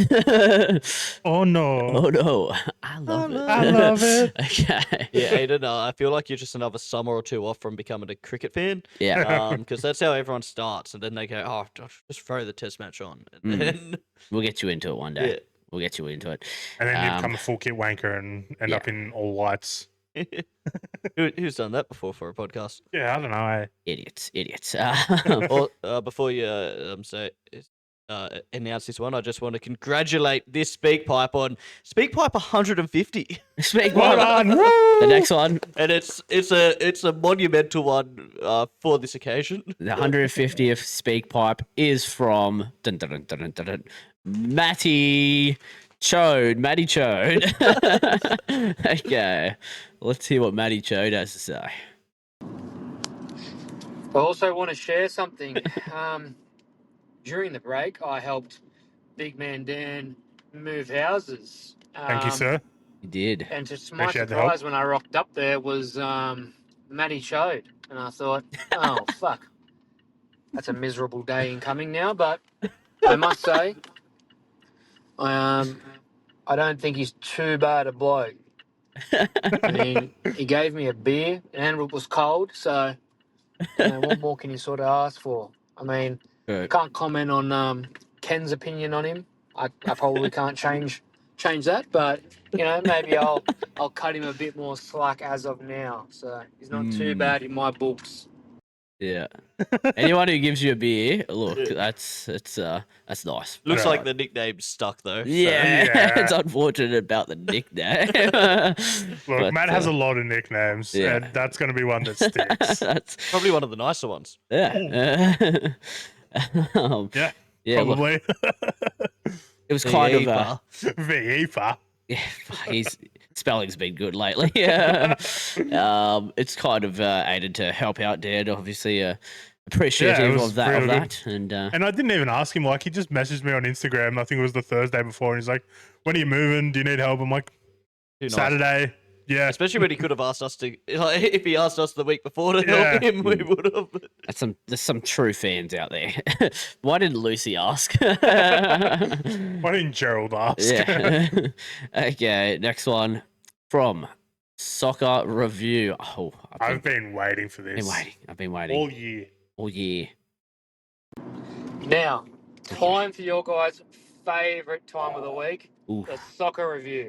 Oh no! I love it. I love it. Okay. Yeah, Aiden, I feel like you're just another summer or two off from becoming a cricket fan. Yeah. Because that's how everyone starts, and then they go, just throw the test match on. And then... We'll get you into it one day. Yeah. We'll get you into it. And then you become a full kit wanker and end up in all whites. Who's done that before for a podcast? Yeah, I don't know. Idiots. Or, before you announce this one, I just want to congratulate this SpeakPipe on SpeakPipe 150. Speak Well one. done. Woo! The next one, And it's a monumental one for this occasion. the 150th SpeakPipe is from Matty Chode. Okay, let's hear what Matty Chode has to say. I also want to share something. During the break, I helped Big Man Dan move houses. Thank you, sir. You did. And to my Appreciate the help. surprise, when I rocked up there was Matty Chode. And I thought, oh, fuck. That's a miserable day incoming now. But I must say, I don't think he's too bad a bloke. I mean, he gave me a beer and it was cold. So, what more can you sort of ask for? I mean, I can't comment on Ken's opinion on him. I probably can't change that, but maybe I'll cut him a bit more slack as of now. So he's not too bad in my books. Yeah. Anyone who gives you a beer, look, that's nice. Looks like the nickname's stuck though. Yeah, it's unfortunate about the nickname. Look, Matt has a lot of nicknames, and that's going to be one that sticks. That's Probably one of the nicer ones. yeah. Yeah, Yeah, look, probably. it was kind of Vipa. yeah, his spelling's been good lately. Yeah. It's kind of aided to help out Dan, obviously appreciative was of that real good. and And I didn't even ask him. He just messaged me on Instagram. I think it was the Thursday before, and he's like, "When are you moving? Do you need help?" I'm like, Too nice. "Saturday." Yeah. Especially when he could have asked us to, if he asked us the week before to Yeah. help him, we would have. there's some true fans out there. Why didn't Lucy ask? Why didn't Gerald ask? Yeah. Okay, next one from Soccer Review. Oh, I've been waiting for this. I've been waiting all year. Now, time for your guys' favourite time of the week, Ooh. the Soccer Review.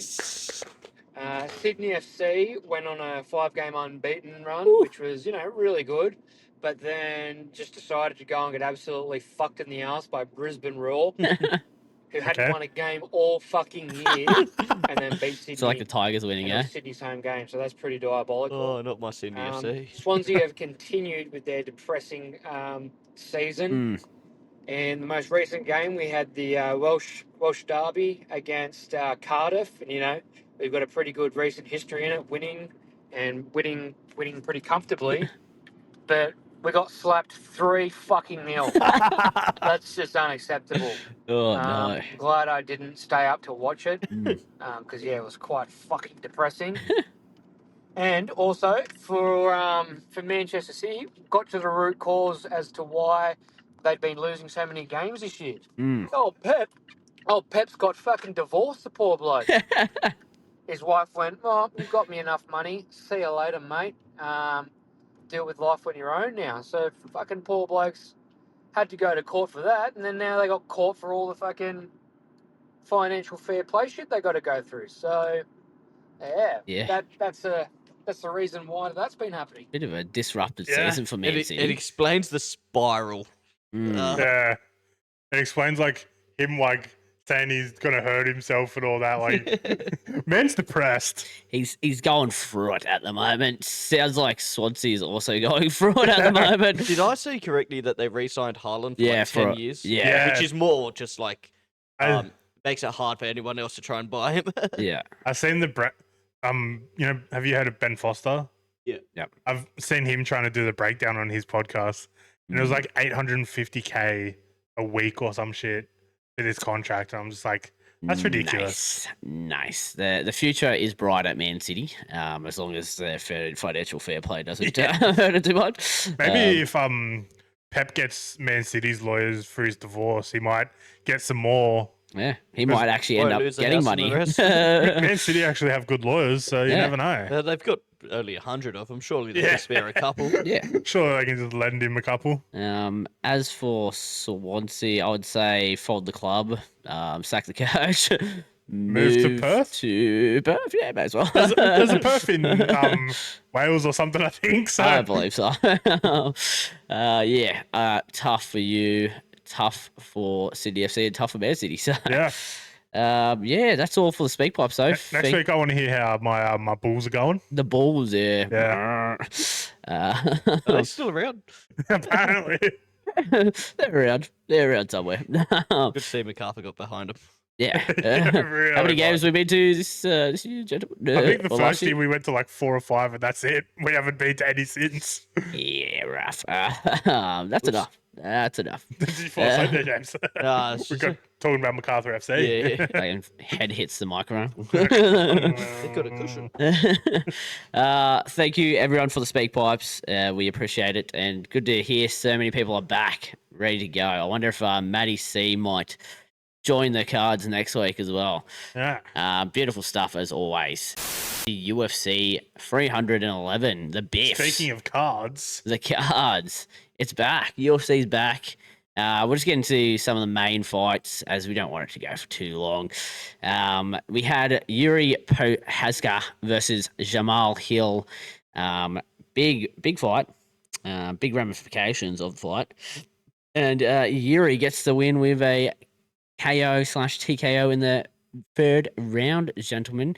Sydney FC went on a 5-game unbeaten run, which was, really good, but then just decided to go and get absolutely fucked in the ass by Brisbane Roar, who hadn't Okay. won a game all fucking year, and then beat Sydney. It's like the Tigers winning, and it eh? was Sydney's home game, so that's pretty diabolical. Oh, not my Sydney FC. Swansea have continued with their depressing season. In the most recent game, we had the Welsh derby against Cardiff, and we've got a pretty good recent history in it, winning pretty comfortably. But we got slapped 3-0. That's just unacceptable. Oh no. Glad I didn't stay up to watch it because it was quite fucking depressing. And also for Manchester City, got to the root cause as to why they'd been losing so many games this year. Pep's got fucking divorced, the poor bloke. His wife went, "Oh, you got me enough money. See you later, mate. Deal with life on your own now." So fucking poor blokes had to go to court for that, and then now they got caught for all the fucking financial fair play shit they got to go through. So Yeah. that's the reason why that's been happening. Bit of a disrupted Yeah. season for Man City. It explains the spiral. Yeah. It explains like him saying he's gonna hurt himself and all that. Like, man's depressed. He's going through it at the moment. Sounds like Swansea is also going through it at the moment. Did I see correctly that they re-signed Haaland for Yeah, 10 years? yeah. Which is more just like I- makes it hard for anyone else to try and buy him. Yeah. I've seen have you heard of Ben Foster? Yeah. Yep. I've seen him trying to do the breakdown on his podcast, and it was like 850K a week or some shit for this contract. And I'm just like, that's ridiculous. Nice. The future is bright at Man City, as long as the financial fair play doesn't hurt it too much. Maybe if Pep gets Man City's lawyers for his divorce, he might get some more. Yeah, he might actually end Won't up lose the getting house and money. the rest. Man City actually have good lawyers, so you Yeah. never know. They've got only 100 of them. Surely they Yeah. can spare a couple. Yeah. Sure, they can just lend him a couple. As for Swansea, I would say fold the club, sack the coach, Move to Perth? To Perth, yeah, may as well. There's a Perth in Wales or something, I think. So I believe so. Tough for you, tough for Sydney FC, and tough for Man City. So yeah. That's all for the speak pipe. So Next week, I want to hear how my Bulls are going. the Bulls, yeah. Yeah. Are they still around? Apparently. They're around somewhere. Good to see MacArthur got behind him. Yeah. Really How many much. games have we been to this year, gentlemen? I think the Or last first year we went to like 4 or 5, and that's it. We haven't been to any since. Yeah, rough. That's enough. That's enough. Did you fall asleep there, James? Nah, it's We just got talking about MacArthur FC. yeah. Like, head hits the microphone. They got a cushion. Thank you, everyone, for the speak pipes. We appreciate it, and good to hear so many people are back, ready to go. I wonder if Matty C might join the cards next week as well. Yeah. Beautiful stuff as always. The UFC 311, the Biff. Speaking of cards, The cards. It's back. UFC's back. We'll just get into some of the main fights as we don't want it to go for too long. We had Yuri Prochazka versus Jamal Hill. Big fight. Big ramifications of the fight. And Yuri gets the win with a KO/TKO in the third round, gentlemen.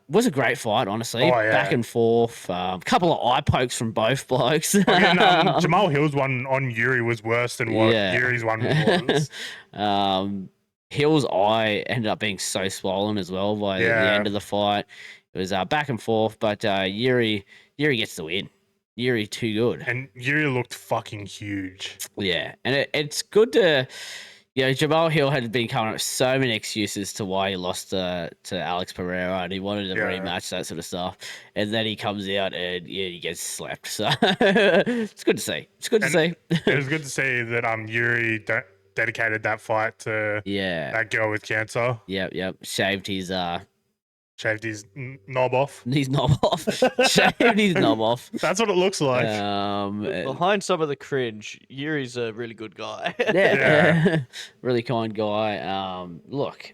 Was a great fight, honestly. Oh, yeah. Back and forth. Couple of eye pokes from both blokes. again, Jamal Hill's one on Yuri was worse than what Yeah. Yuri's one was. Hill's eye ended up being so swollen as well by the Yeah. end of the fight. It was back and forth, but Yuri gets the win. Yuri too good. And Yuri looked fucking huge. Yeah, and it's good to. Jamal Hill had been coming up with so many excuses to why he lost to Alex Pereira, and he wanted a Yeah. rematch, that sort of stuff. And then he comes out and he gets slapped. So it's good to see. It's good to see. It was good to see that Yuri dedicated that fight to Yeah. that girl with cancer. Yep. Shaved his Shaved his knob off. knob off. Shaved his knob off. That's what it looks like. Behind some of the cringe, Yuri's a really good guy. Yeah. Really kind guy. Look,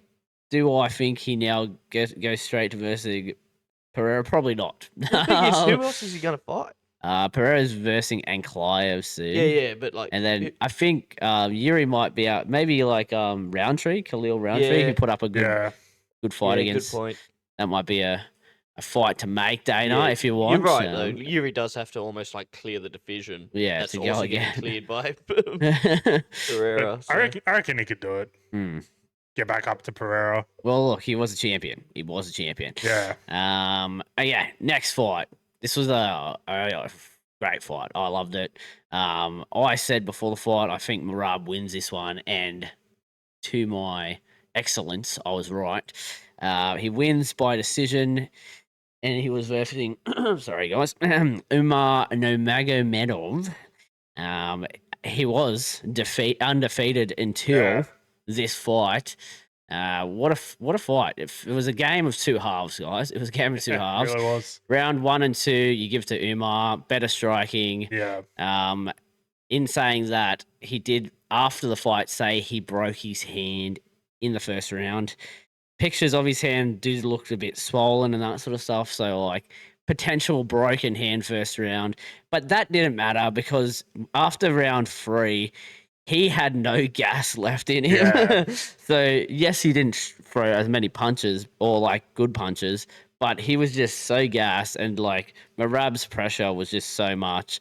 do I think he now goes straight to versus Pereira? Probably not. The thing is, who else is he going to fight? Pereira's versing Ankalaev soon. Yeah, but like, And then I think Yuri might be out. Maybe like Roundtree, Khalil Roundtree, Yeah. who put up a good fight yeah, against. good point. That might be a fight to make, Dana, Yeah, if you want. You're right though. Yuri does have to almost like clear the division. Yeah, that's to go also again. getting cleared by But Pereira. I reckon he could do it. Hmm. Get back up to Pereira. Well, look, he was a champion. Yeah. Yeah. Next fight. This was a great fight. I loved it. I said before the fight, I think Merab wins this one, and to my excellence, I was right. He wins by decision, and he was versing. Sorry, guys. Umar Nomagomedov. He was undefeated until this fight. What a fight! It was a game of two halves, guys. It was a game of two halves. It really was. Round 1 and 2, you give to Umar, better striking. Yeah. In saying that, he did after the fight say he broke his hand in the first round. Pictures of his hand do look a bit swollen and that sort of stuff. So like potential broken hand first round, but that didn't matter because after round 3, he had no gas left in him. Yeah. So yes, he didn't throw as many punches or like good punches, but he was just so gassed, and like Merab's pressure was just so much.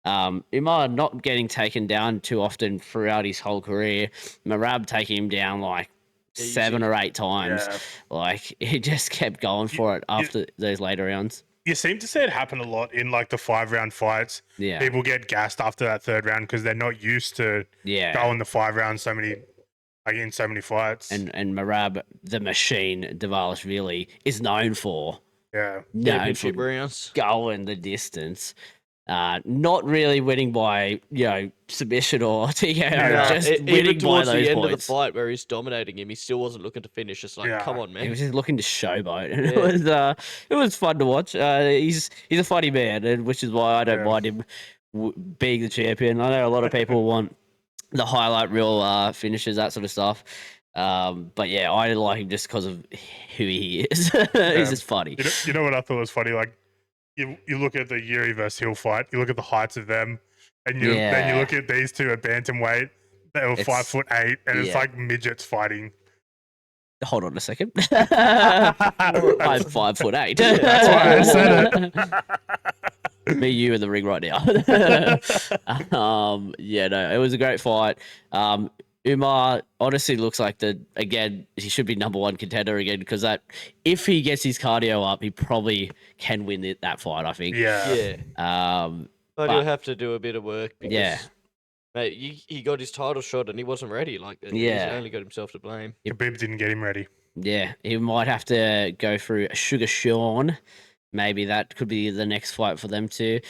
Umar not getting taken down too often throughout his whole career. Merab taking him down like 7 or 8 times. Yeah. Like he just kept going for it after those later rounds. You seem to see it happen a lot in like the 5-round fights. Yeah. People get gassed after that third round because they're not used to going the 5 rounds in so many fights. And Merab, the machine, Dvalishvili, is known for Championship rounds, going the distance. Not really winning by submission or TKO, just winning even towards by those the end points. of the fight where he's dominating him, he still wasn't looking to finish. Just like, come on, man. He was just looking to showboat. And it was fun to watch. He's a funny man, and which is why I don't mind him being the champion. I know a lot of people want the highlight reel finishes, that sort of stuff. But yeah, I like him just because of who he is. He's just funny. You know what I thought was funny? Like you look at the Yuri versus Hill fight, you look at the heights of them, and then you look at these two at bantamweight. They were 5'8", and it's like midgets fighting. Hold on a second. I'm 5'8". That's why I said it. Me, you, in the ring right now. It was a great fight. Umar honestly looks like he should be number 1 contender again, because that if he gets his cardio up, he probably can win that fight, I think. Yeah. But he'll have to do a bit of work because mate, he got his title shot and he wasn't ready. Like, he's only got himself to blame. Khabib didn't get him ready. Yeah, he might have to go through Sugar Sean. Maybe that could be the next fight for them too.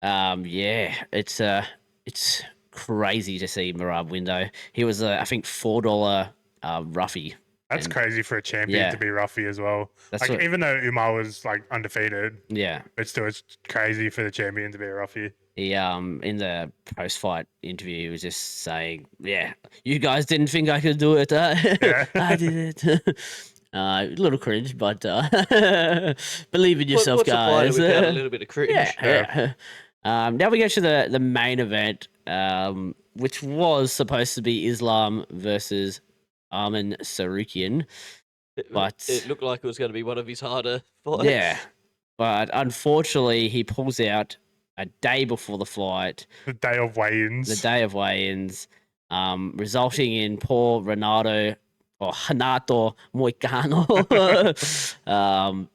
It's crazy to see Merab win though. He was I think $4 roughie. That's crazy for a champion to be roughie as well. Even though Umar was like undefeated, but still it's crazy for the champion to be a roughie. He in the post-fight interview, he was just saying, you guys didn't think I could do it. I did it. A little cringe, but believe in yourself, what's guys. We had a little bit of cringe. Now we get to the main event, which was supposed to be Islam versus Arman Sarukian, but it looked like it was going to be one of his harder fights. Yeah, but unfortunately, he pulls out a day before the fight. The day of weigh-ins. Resulting in poor Renato Moicano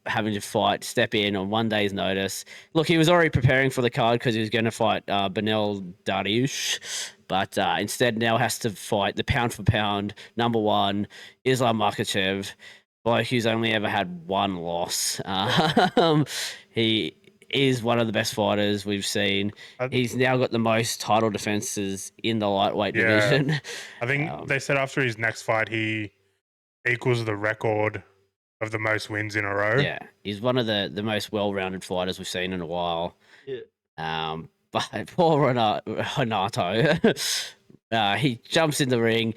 having to step in on 1 day's notice. Look, he was already preparing for the card because he was going to fight Benel Dariush, but instead now has to fight the pound for pound number 1, Islam Makhachev, bloke who's only ever had 1 loss. He is one of the best fighters we've seen. He's now got the most title defenses in the lightweight division. I think they said after his next fight, he equals the record of the most wins in a row. Yeah, he's one of the most well-rounded fighters we've seen in a while. Yeah. But poor Renato, he jumps in the ring.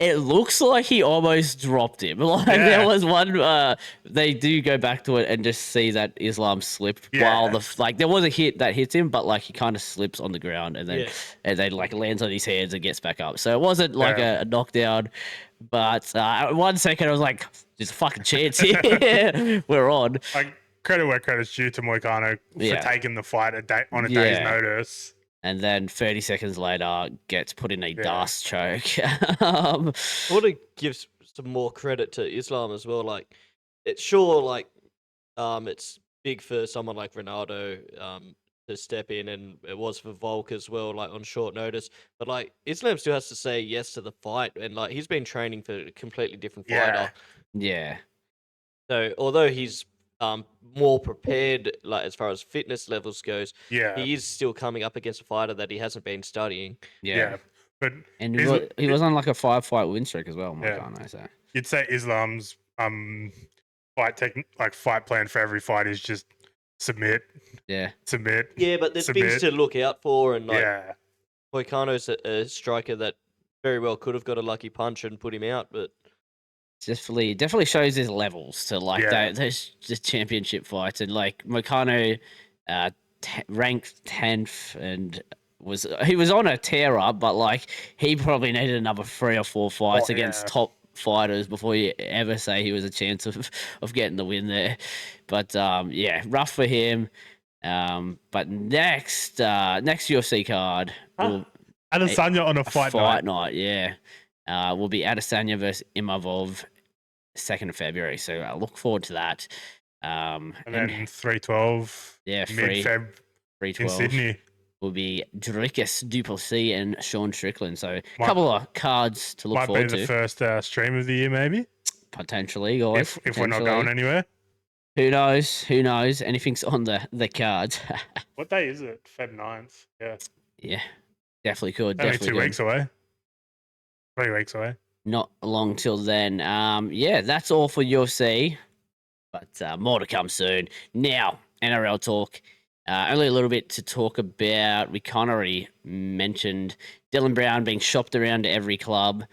It looks like he almost dropped him. Like Yeah. there was one. They do go back to it and just see that Islam slipped while Yeah. there was a hit that hits him, but like he kind of slips on the ground and then Yeah. like lands on his hands and gets back up. So it wasn't like Yeah. a knockdown, but 1 second I was like, "There's a fucking chance here. We're on." Like credit where credit's due to Moicano for Yeah. taking the fight on a day's Yeah. notice. And then 30 seconds later, gets put in a dust choke. I want to give some more credit to Islam as well. Like, it's sure, like, it's big for someone like Ronaldo to step in, and it was for Volk as well, like on short notice. But like, Islam still has to say yes to the fight, and like he's been training for a completely different fighter. Yeah. So although he's more prepared, like as far as fitness levels goes, Yeah. he is still coming up against a fighter that he hasn't been studying. Yeah. But And Isla- he was on like a 5-fight win streak as well, Yeah. Moicano. So you'd say Islam's fight plan for every fight is just submit. yeah. Yeah, but there's things submit. to look out for, and like Yeah. Moicano's a striker that very well could have got a lucky punch and put him out, but Definitely shows his levels to like Yeah. those just championship fights. And like Moicano ranked 10th and he was on a tear up, but like he probably needed another 3 or 4 fights Oh, against yeah. top fighters before you ever say he was a chance of getting the win there. But yeah, rough for him. But next UFC card Adesanya on a fight night. yeah. Will be Adesanya versus Imavov 2nd of February. So I look forward to that. And then 312 yeah, mid-Feb in 312 Sydney. will be Dricus Duplessis and Sean Strickland. So a Might- couple of cards to look Might be forward the to. first stream of the year, maybe, Potentially, guys. if we're not potentially. going anywhere. Who knows? Who knows? Anything's on the cards. What day is it? Feb 9th. Yeah. Yeah, definitely could. Only Definitely 2 could. weeks away. 3 weeks away. Not long till then. Yeah, that's all for UFC, but more to come soon. Now, NRL talk. Only a little bit to talk about. We kind of already mentioned Dylan Brown being shopped around to every club.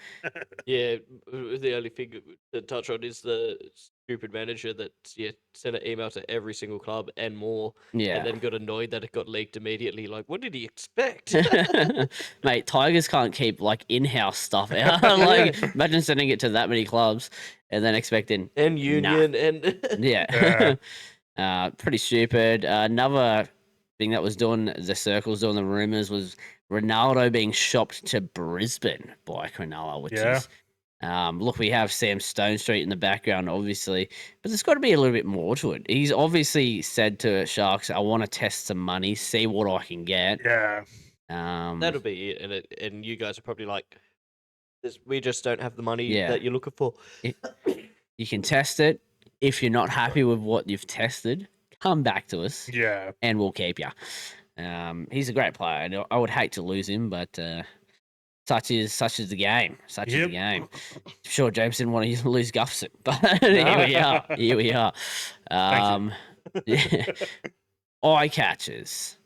yeah, the only thing to touch on is the stupid manager that sent an email to every single club and more, Yeah. and then got annoyed that it got leaked immediately. Like, what did he expect? Mate, Tigers can't keep like in-house stuff out. Like, imagine sending it to that many clubs and then expecting and Union and yeah. Pretty stupid. Another thing that was doing the circles, doing the rumors, was Ronaldo being shopped to Brisbane by Cronulla, which Yeah. is look, we have Sam Stone Street in the background, obviously, but there's got to be a little bit more to it. He's obviously said to Sharks, "I want to test some money, see what I can get." Yeah. that'll be it. And you guys are probably like, we just don't have the money Yeah. that you're looking for. You can test it. If you're not happy with what you've tested, come back to us Yeah. and we'll keep you. He's a great player. And I would hate to lose him, but such is the game. Such is Yep. the game. I'm sure James didn't want to lose Gufson, but here we are. Here we are. Yeah. Eye catches.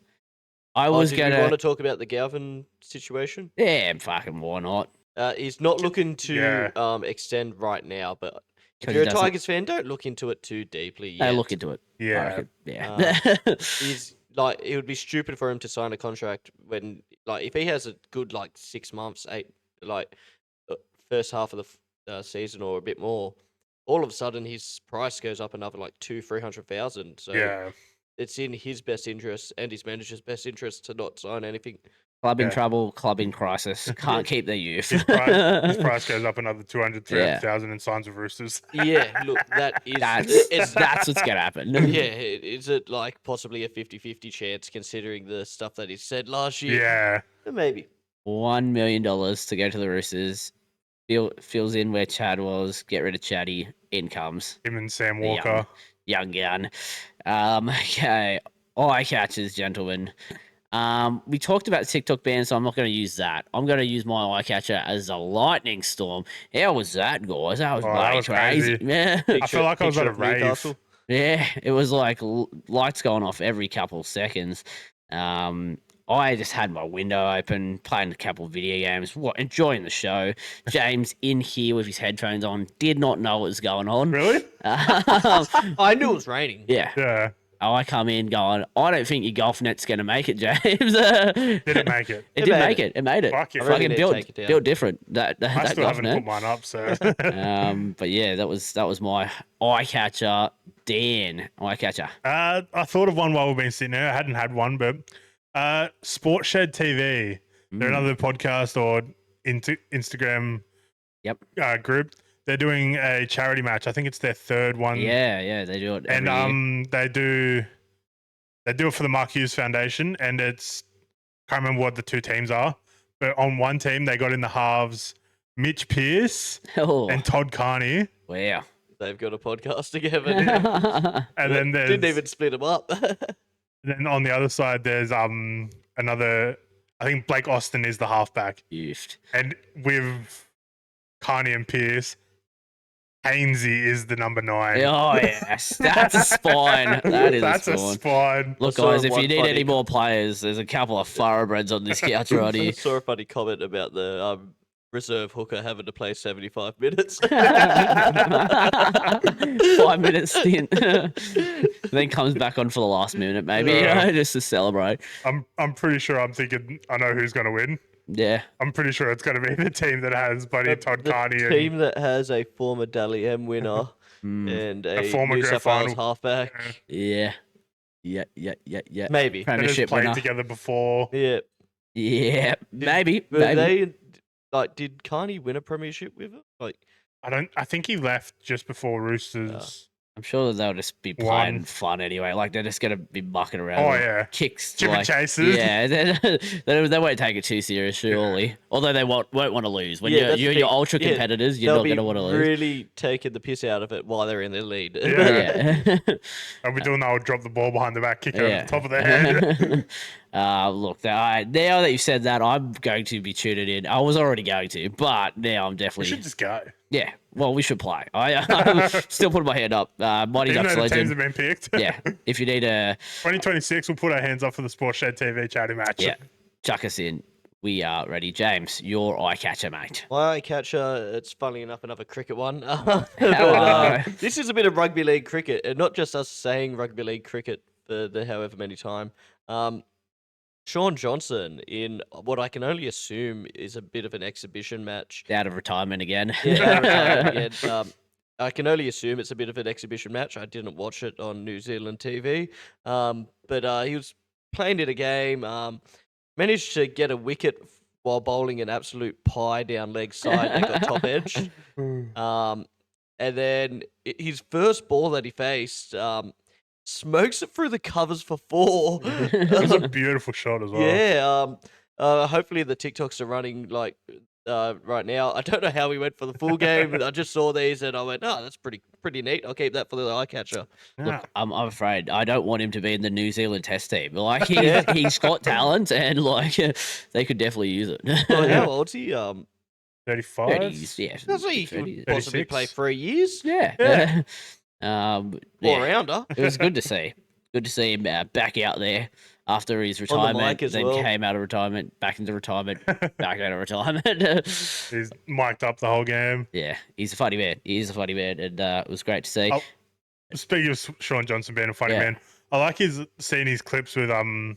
I was Did you gonna. want to talk about the Galvin situation? Yeah, fucking why not? He's not looking to Yeah. Extend right now, but if 'Cause you're he a doesn't- Tigers fan, don't look into it too deeply Hey, yet. look into it. I Yeah. reckon. Yeah. He's like, it would be stupid for him to sign a contract when, like, if he has a good like 6 months, first half of the season or a bit more, all of a sudden his price goes up another like 200,000-300,000. So Yeah. it's in his best interest and his manager's best interest to not sign anything. Club in Yeah. trouble, club in crisis. Can't keep their youth. His price goes up another 200, 300,000 and signs with Roosters. Yeah, look, that is That's what's gonna happen. yeah, is it like possibly a 50-50 chance considering the stuff that he said last year? Yeah. Maybe. $1 million to go to the Roosters. Fills in where Chad was. Get rid of Chatty. In comes Him and Sam The Walker. young gun. Okay. Eye catches, gentlemen. We talked about TikTok ban, so I'm not going to use that. I'm going to use my eye catcher as a lightning storm. How was that, guys? That was Oh, way that was crazy. crazy. Yeah. I feel like I was at Picture a of rave. Newcastle. Yeah, it was like lights going off every couple seconds. I just had my window open, playing a couple of video games, enjoying the show. James in here with his headphones on, did not know what was going on. Really? I knew it was raining. Yeah. Yeah. I come in going, I don't think your golf net's going to make it, James. Did it make it? It did make it. It made it. Fuck yeah. I really Fucking need to built, take it down. built different. That I still golf haven't net. put mine up, so. But yeah, that was my eye catcher. Dan, eye catcher. I thought of one while we've been sitting there. I hadn't had one, but Sports Shed TV. They're another podcast or Instagram group. They're doing a charity match. I think it's their third one. Yeah, they do it. And every year. they do it for the Mark Hughes Foundation, and it's can't remember what the two teams are, but on one team they got in the halves Mitch Pearce and Todd Carney. Wow. They've got a podcast together. And then there's Didn't even split them up. then on the other side there's another. I think Blake Austin is the halfback, Oofed. and with Carney and Pearce, Hainsey is the number 9. Oh yes, that's a spine. That is That's a a spine. spine. Look, saw guys, if one you need funny- any more players, there's a couple of thoroughbreds on this couch right I here. saw a funny comment about the reserve hooker having to play 75 minutes. 5 minute stint, then comes back on for the last minute, maybe just to celebrate. I'm pretty sure I'm thinking I know who's going to win. Yeah, I'm pretty sure it's going to be the team that has Buddy Todd the Carney team that has a former Dally M winner Mm. and a former New grand South Wales final. halfback. yeah. Maybe. and has Premiership played winner. together before. Yeah. Yeah, maybe. Were they did Carney win a premiership with it? Like, I think he left just before Roosters. I'm sure that they'll just be One. playing fun anyway. Like they're just gonna be mucking around. Oh, with yeah. kicks. Chip and like, chases. Yeah, they won't take it too serious, surely. Although they won't want to lose. When Yeah, that's the you're thing. ultra Yeah, competitors, you're they'll not be gonna want to lose. really taking the piss out of it while they're in their lead. Yeah. Yeah. I'll be doing that. I'll drop the ball behind the back, kick it Yeah. over the top of their head. Look, now that you've said that, I'm going to be tuning in. I was already going to, but now I'm we definitely. should just go. Yeah, well, we should play. I'm still putting my hand up. Mighty Even Ducks though the teams legend. have been picked. Yeah, if you need a 2026, we'll put our hands up for the Sports Shed TV charity match. yeah, chuck us in. We are ready. James, your eye catcher, mate. My eye catcher, it's funnily enough another cricket one. Hello. This is a bit of rugby league cricket, and not just us saying rugby league cricket for the however many time. Sean Johnson in what I can only assume is a bit of an exhibition match. Out of retirement again. I can only assume it's a bit of an exhibition match. I didn't watch it on New Zealand TV, but he was playing in a game, managed to get a wicket while bowling an absolute pie down leg side that got top edge. And then his first ball that he faced, smokes it through the covers for 4. It was a beautiful shot as well. Yeah. Hopefully the TikToks are running like right now. I don't know how we went for the full game. I just saw these and I went, oh, that's pretty neat. I'll keep that for the eye catcher. Yeah. Look, I'm afraid I don't want him to be in the New Zealand Test team. Like he's got talent, and like they could definitely use it. Well, how old's he? 35. 30s, yeah. Does he 30s. could possibly 36. play 3 years? Yeah. All Yeah. rounder. It was good to see. Good to see him back out there after his the retirement. mic as Then well. came out of retirement, back into retirement, back out of retirement. He's mic'd up the whole game. Yeah, he's a funny man. He is a funny man, and it was great to see. Oh, Speaking of Sean Johnson being a funny Yeah. man, I like seeing his clips with on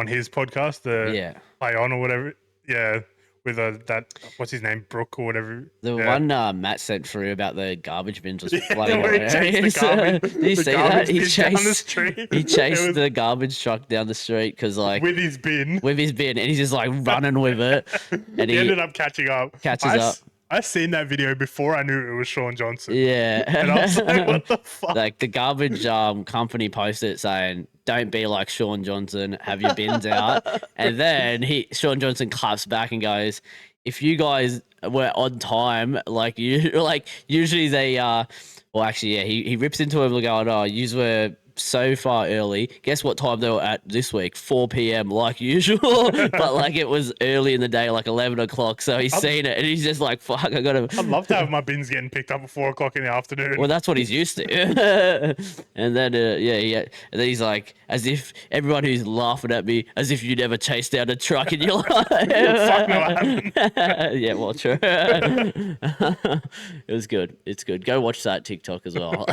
his podcast, the Yeah, Play On or whatever. Yeah, with that what's his name, Brooke or whatever. the Yeah. one Matt sent through about the garbage bins was Yeah, bloody where he chased hilarious. the garbage, Did you the see that? garbage He bin down the chased, street. he It chased was- the garbage truck down the street because like with his bin. with his bin, and he's just like running with it, and he he ended up catching up. catches I up. I seen that video before I knew it was Sean Johnson. Yeah, And I was like, what the fuck? like the garbage company posted it saying, "Don't be like Sean Johnson, have your bins out." And then Sean Johnson claps back and goes, "If you guys were on time, like usually they well actually yeah, he rips into him going, oh, you were so far early. Guess what time they were at this week? 4 p.m. like usual, but like it was early in the day, like 11 o'clock. So he's seen it and he's just like, "Fuck, I gotta." I'd love to have my bins getting picked up at 4 o'clock in the afternoon. Well, that's what he's used to. And then, and then he's like, as if everyone who's laughing at me, as if you never chased down a truck in your life. Fuck no, I haven't. Yeah, well, true. It was good. It's good. Go watch that TikTok as well.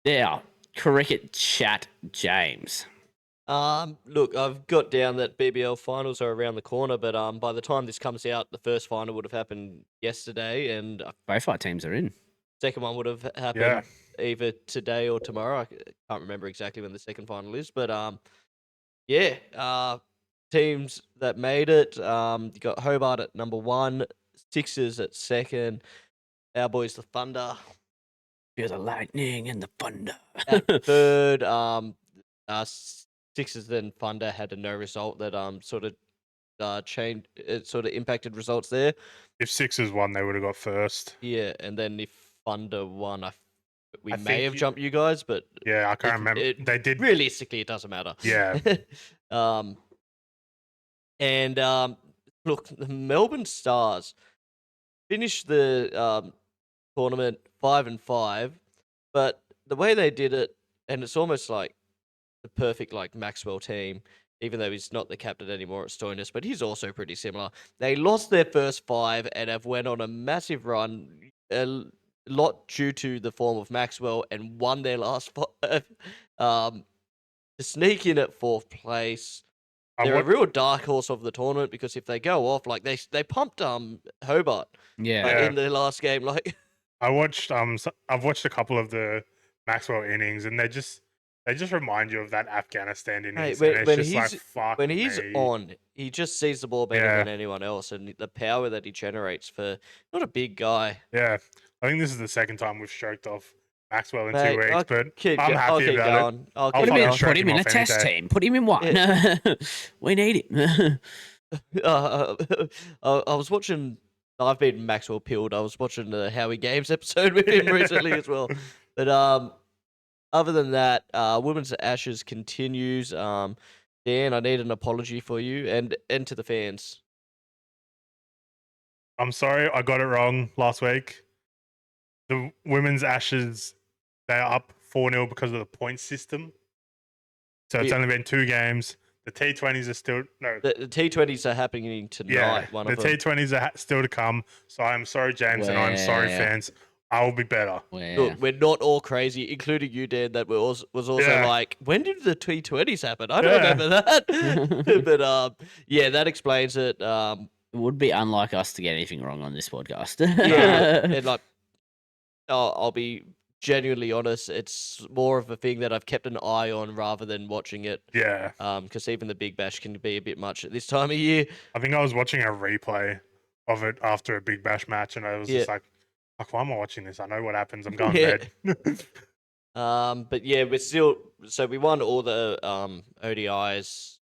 Now, cricket chat, James. Look, I've got down that BBL finals are around the corner, but by the time this comes out, the first final would have happened yesterday, and Both our teams are in. second one would have happened either today or tomorrow. I can't remember exactly when the second final is, but teams that made it. You got Hobart at number 1, Sixers at second, our boys the Thunder Feel the lightning and the thunder. at third. Sixers then Thunder had a no result that sort of changed. It sort of impacted results there. If Sixers won, they would have got first. Yeah, and then if Thunder won, we I may think have jumped you guys, but Yeah, I can't remember. They did. realistically, it doesn't matter. Yeah. Look, the Melbourne Stars finished the tournament 5-5, but the way they did it, and it's almost like the perfect like Maxwell team, even though he's not the captain anymore at Stoinis, but he's also pretty similar. They lost their first 5 and have went on a massive run, a lot due to the form of Maxwell, and won their last 5 to sneak in at 4th place. They're a real dark horse of the tournament because if they go off, like they pumped Hobart Yeah. in the last game, like I've watched a couple of the Maxwell innings, and they just remind you of that Afghanistan innings. Hey, and when it's just like, he's- fuck when he's me. on, he just sees the ball better Yeah. than anyone else, and the power that he generates for not a big guy. Yeah, I think this is the second time we've stroked off Maxwell in Mate, 2 weeks, I'll but I'll happy keep about it. going. I'll I'll keep fucking going. shrug Put him him in a off any test day. team. Put him in one. We need him. I was watching. I've been Maxwell pilled. I was watching the Howie Games episode with him recently as well. But other than that, Women's Ashes continues. Dan, I need an apology for you and to the fans. I'm sorry, I got it wrong last week. The women's Ashes, they're up 4-0 because of the point system. So it's Yeah. only been 2 games. The T20s are still The T20s are happening tonight. yeah. One The of them. T20s are still to come. So I'm sorry, James, and I'm sorry, Wow. fans. I will be better. Look, we're not all crazy, including you, Dan. That was also Yeah. like, when did the T20s happen? I don't Yeah. remember that. But yeah, that explains it. It would be unlike us to get anything wrong on this podcast. Yeah, and like, I'll be genuinely honest. It's more of a thing that I've kept an eye on rather than watching it. Yeah. Because even the Big Bash can be a bit much at this time of year. I think I was watching a replay of it after a Big Bash match, and I was just like, fuck, why am I watching this? I know what happens. I'm going to bed. But yeah, we're still. So we won all the ODIs.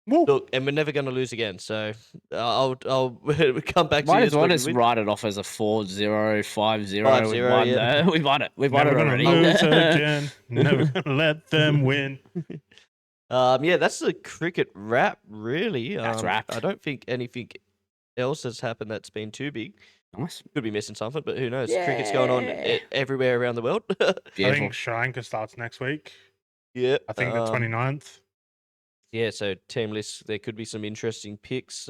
Woo. Look, and we're never going to lose again. So I'll come back to Might you. as well when just we win. write it off as a 4-0, 5-0. 5-0, yeah. We won it. We've won Never it gonna already. lose again. Never gonna let them win. Yeah, that's the cricket wrap, really. That's wrapped. I don't think anything else has happened that's been too big. Nice. Could be missing something, but who knows? Cricket's going on Yeah. everywhere around the world. I Beautiful. think Sri Lanka starts next week. Yeah, I think the 29th. Yeah, so team lists, there could be some interesting picks.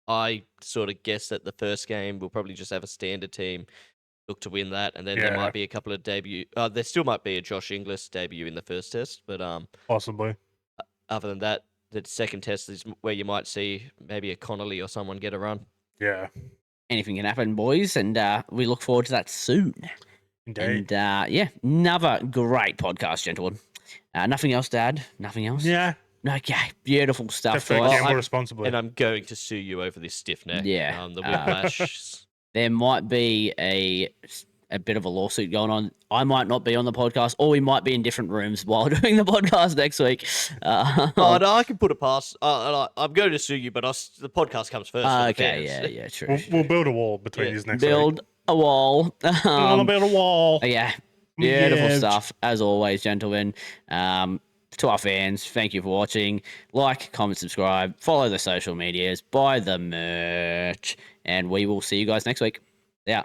I sort of guess that the first game we'll probably just have a standard team look to win that, and then there Yeah. might be a couple of debut. There still might be a Josh Inglis debut in the first test, but Possibly. other than that, the second test is where you might see maybe a Connolly or someone get a run. Yeah. Anything can happen, boys, and we look forward to that soon. Indeed. And yeah, another great podcast, gentlemen. Nothing else to add? Nothing else? Yeah. Okay, beautiful stuff, Definitely guys. gamble I'm- responsibly. And I'm going to sue you over this stiff neck. Yeah, The whiplash. There might be a bit of a lawsuit going on. I might not be on the podcast, or we might be in different rooms while doing the podcast next week. Oh, no, I can put it past. I'm going to sue you, but the podcast comes first. for the Okay, fans. yeah, true. We'll build a wall between Yeah. these next Build week. a wall. We want to build a wall. Yeah, Beautiful Yeah. stuff, as always, gentlemen. To our fans, thank you for watching. Like, comment, subscribe, follow the social medias, buy the merch, and we will see you guys next week. Yeah.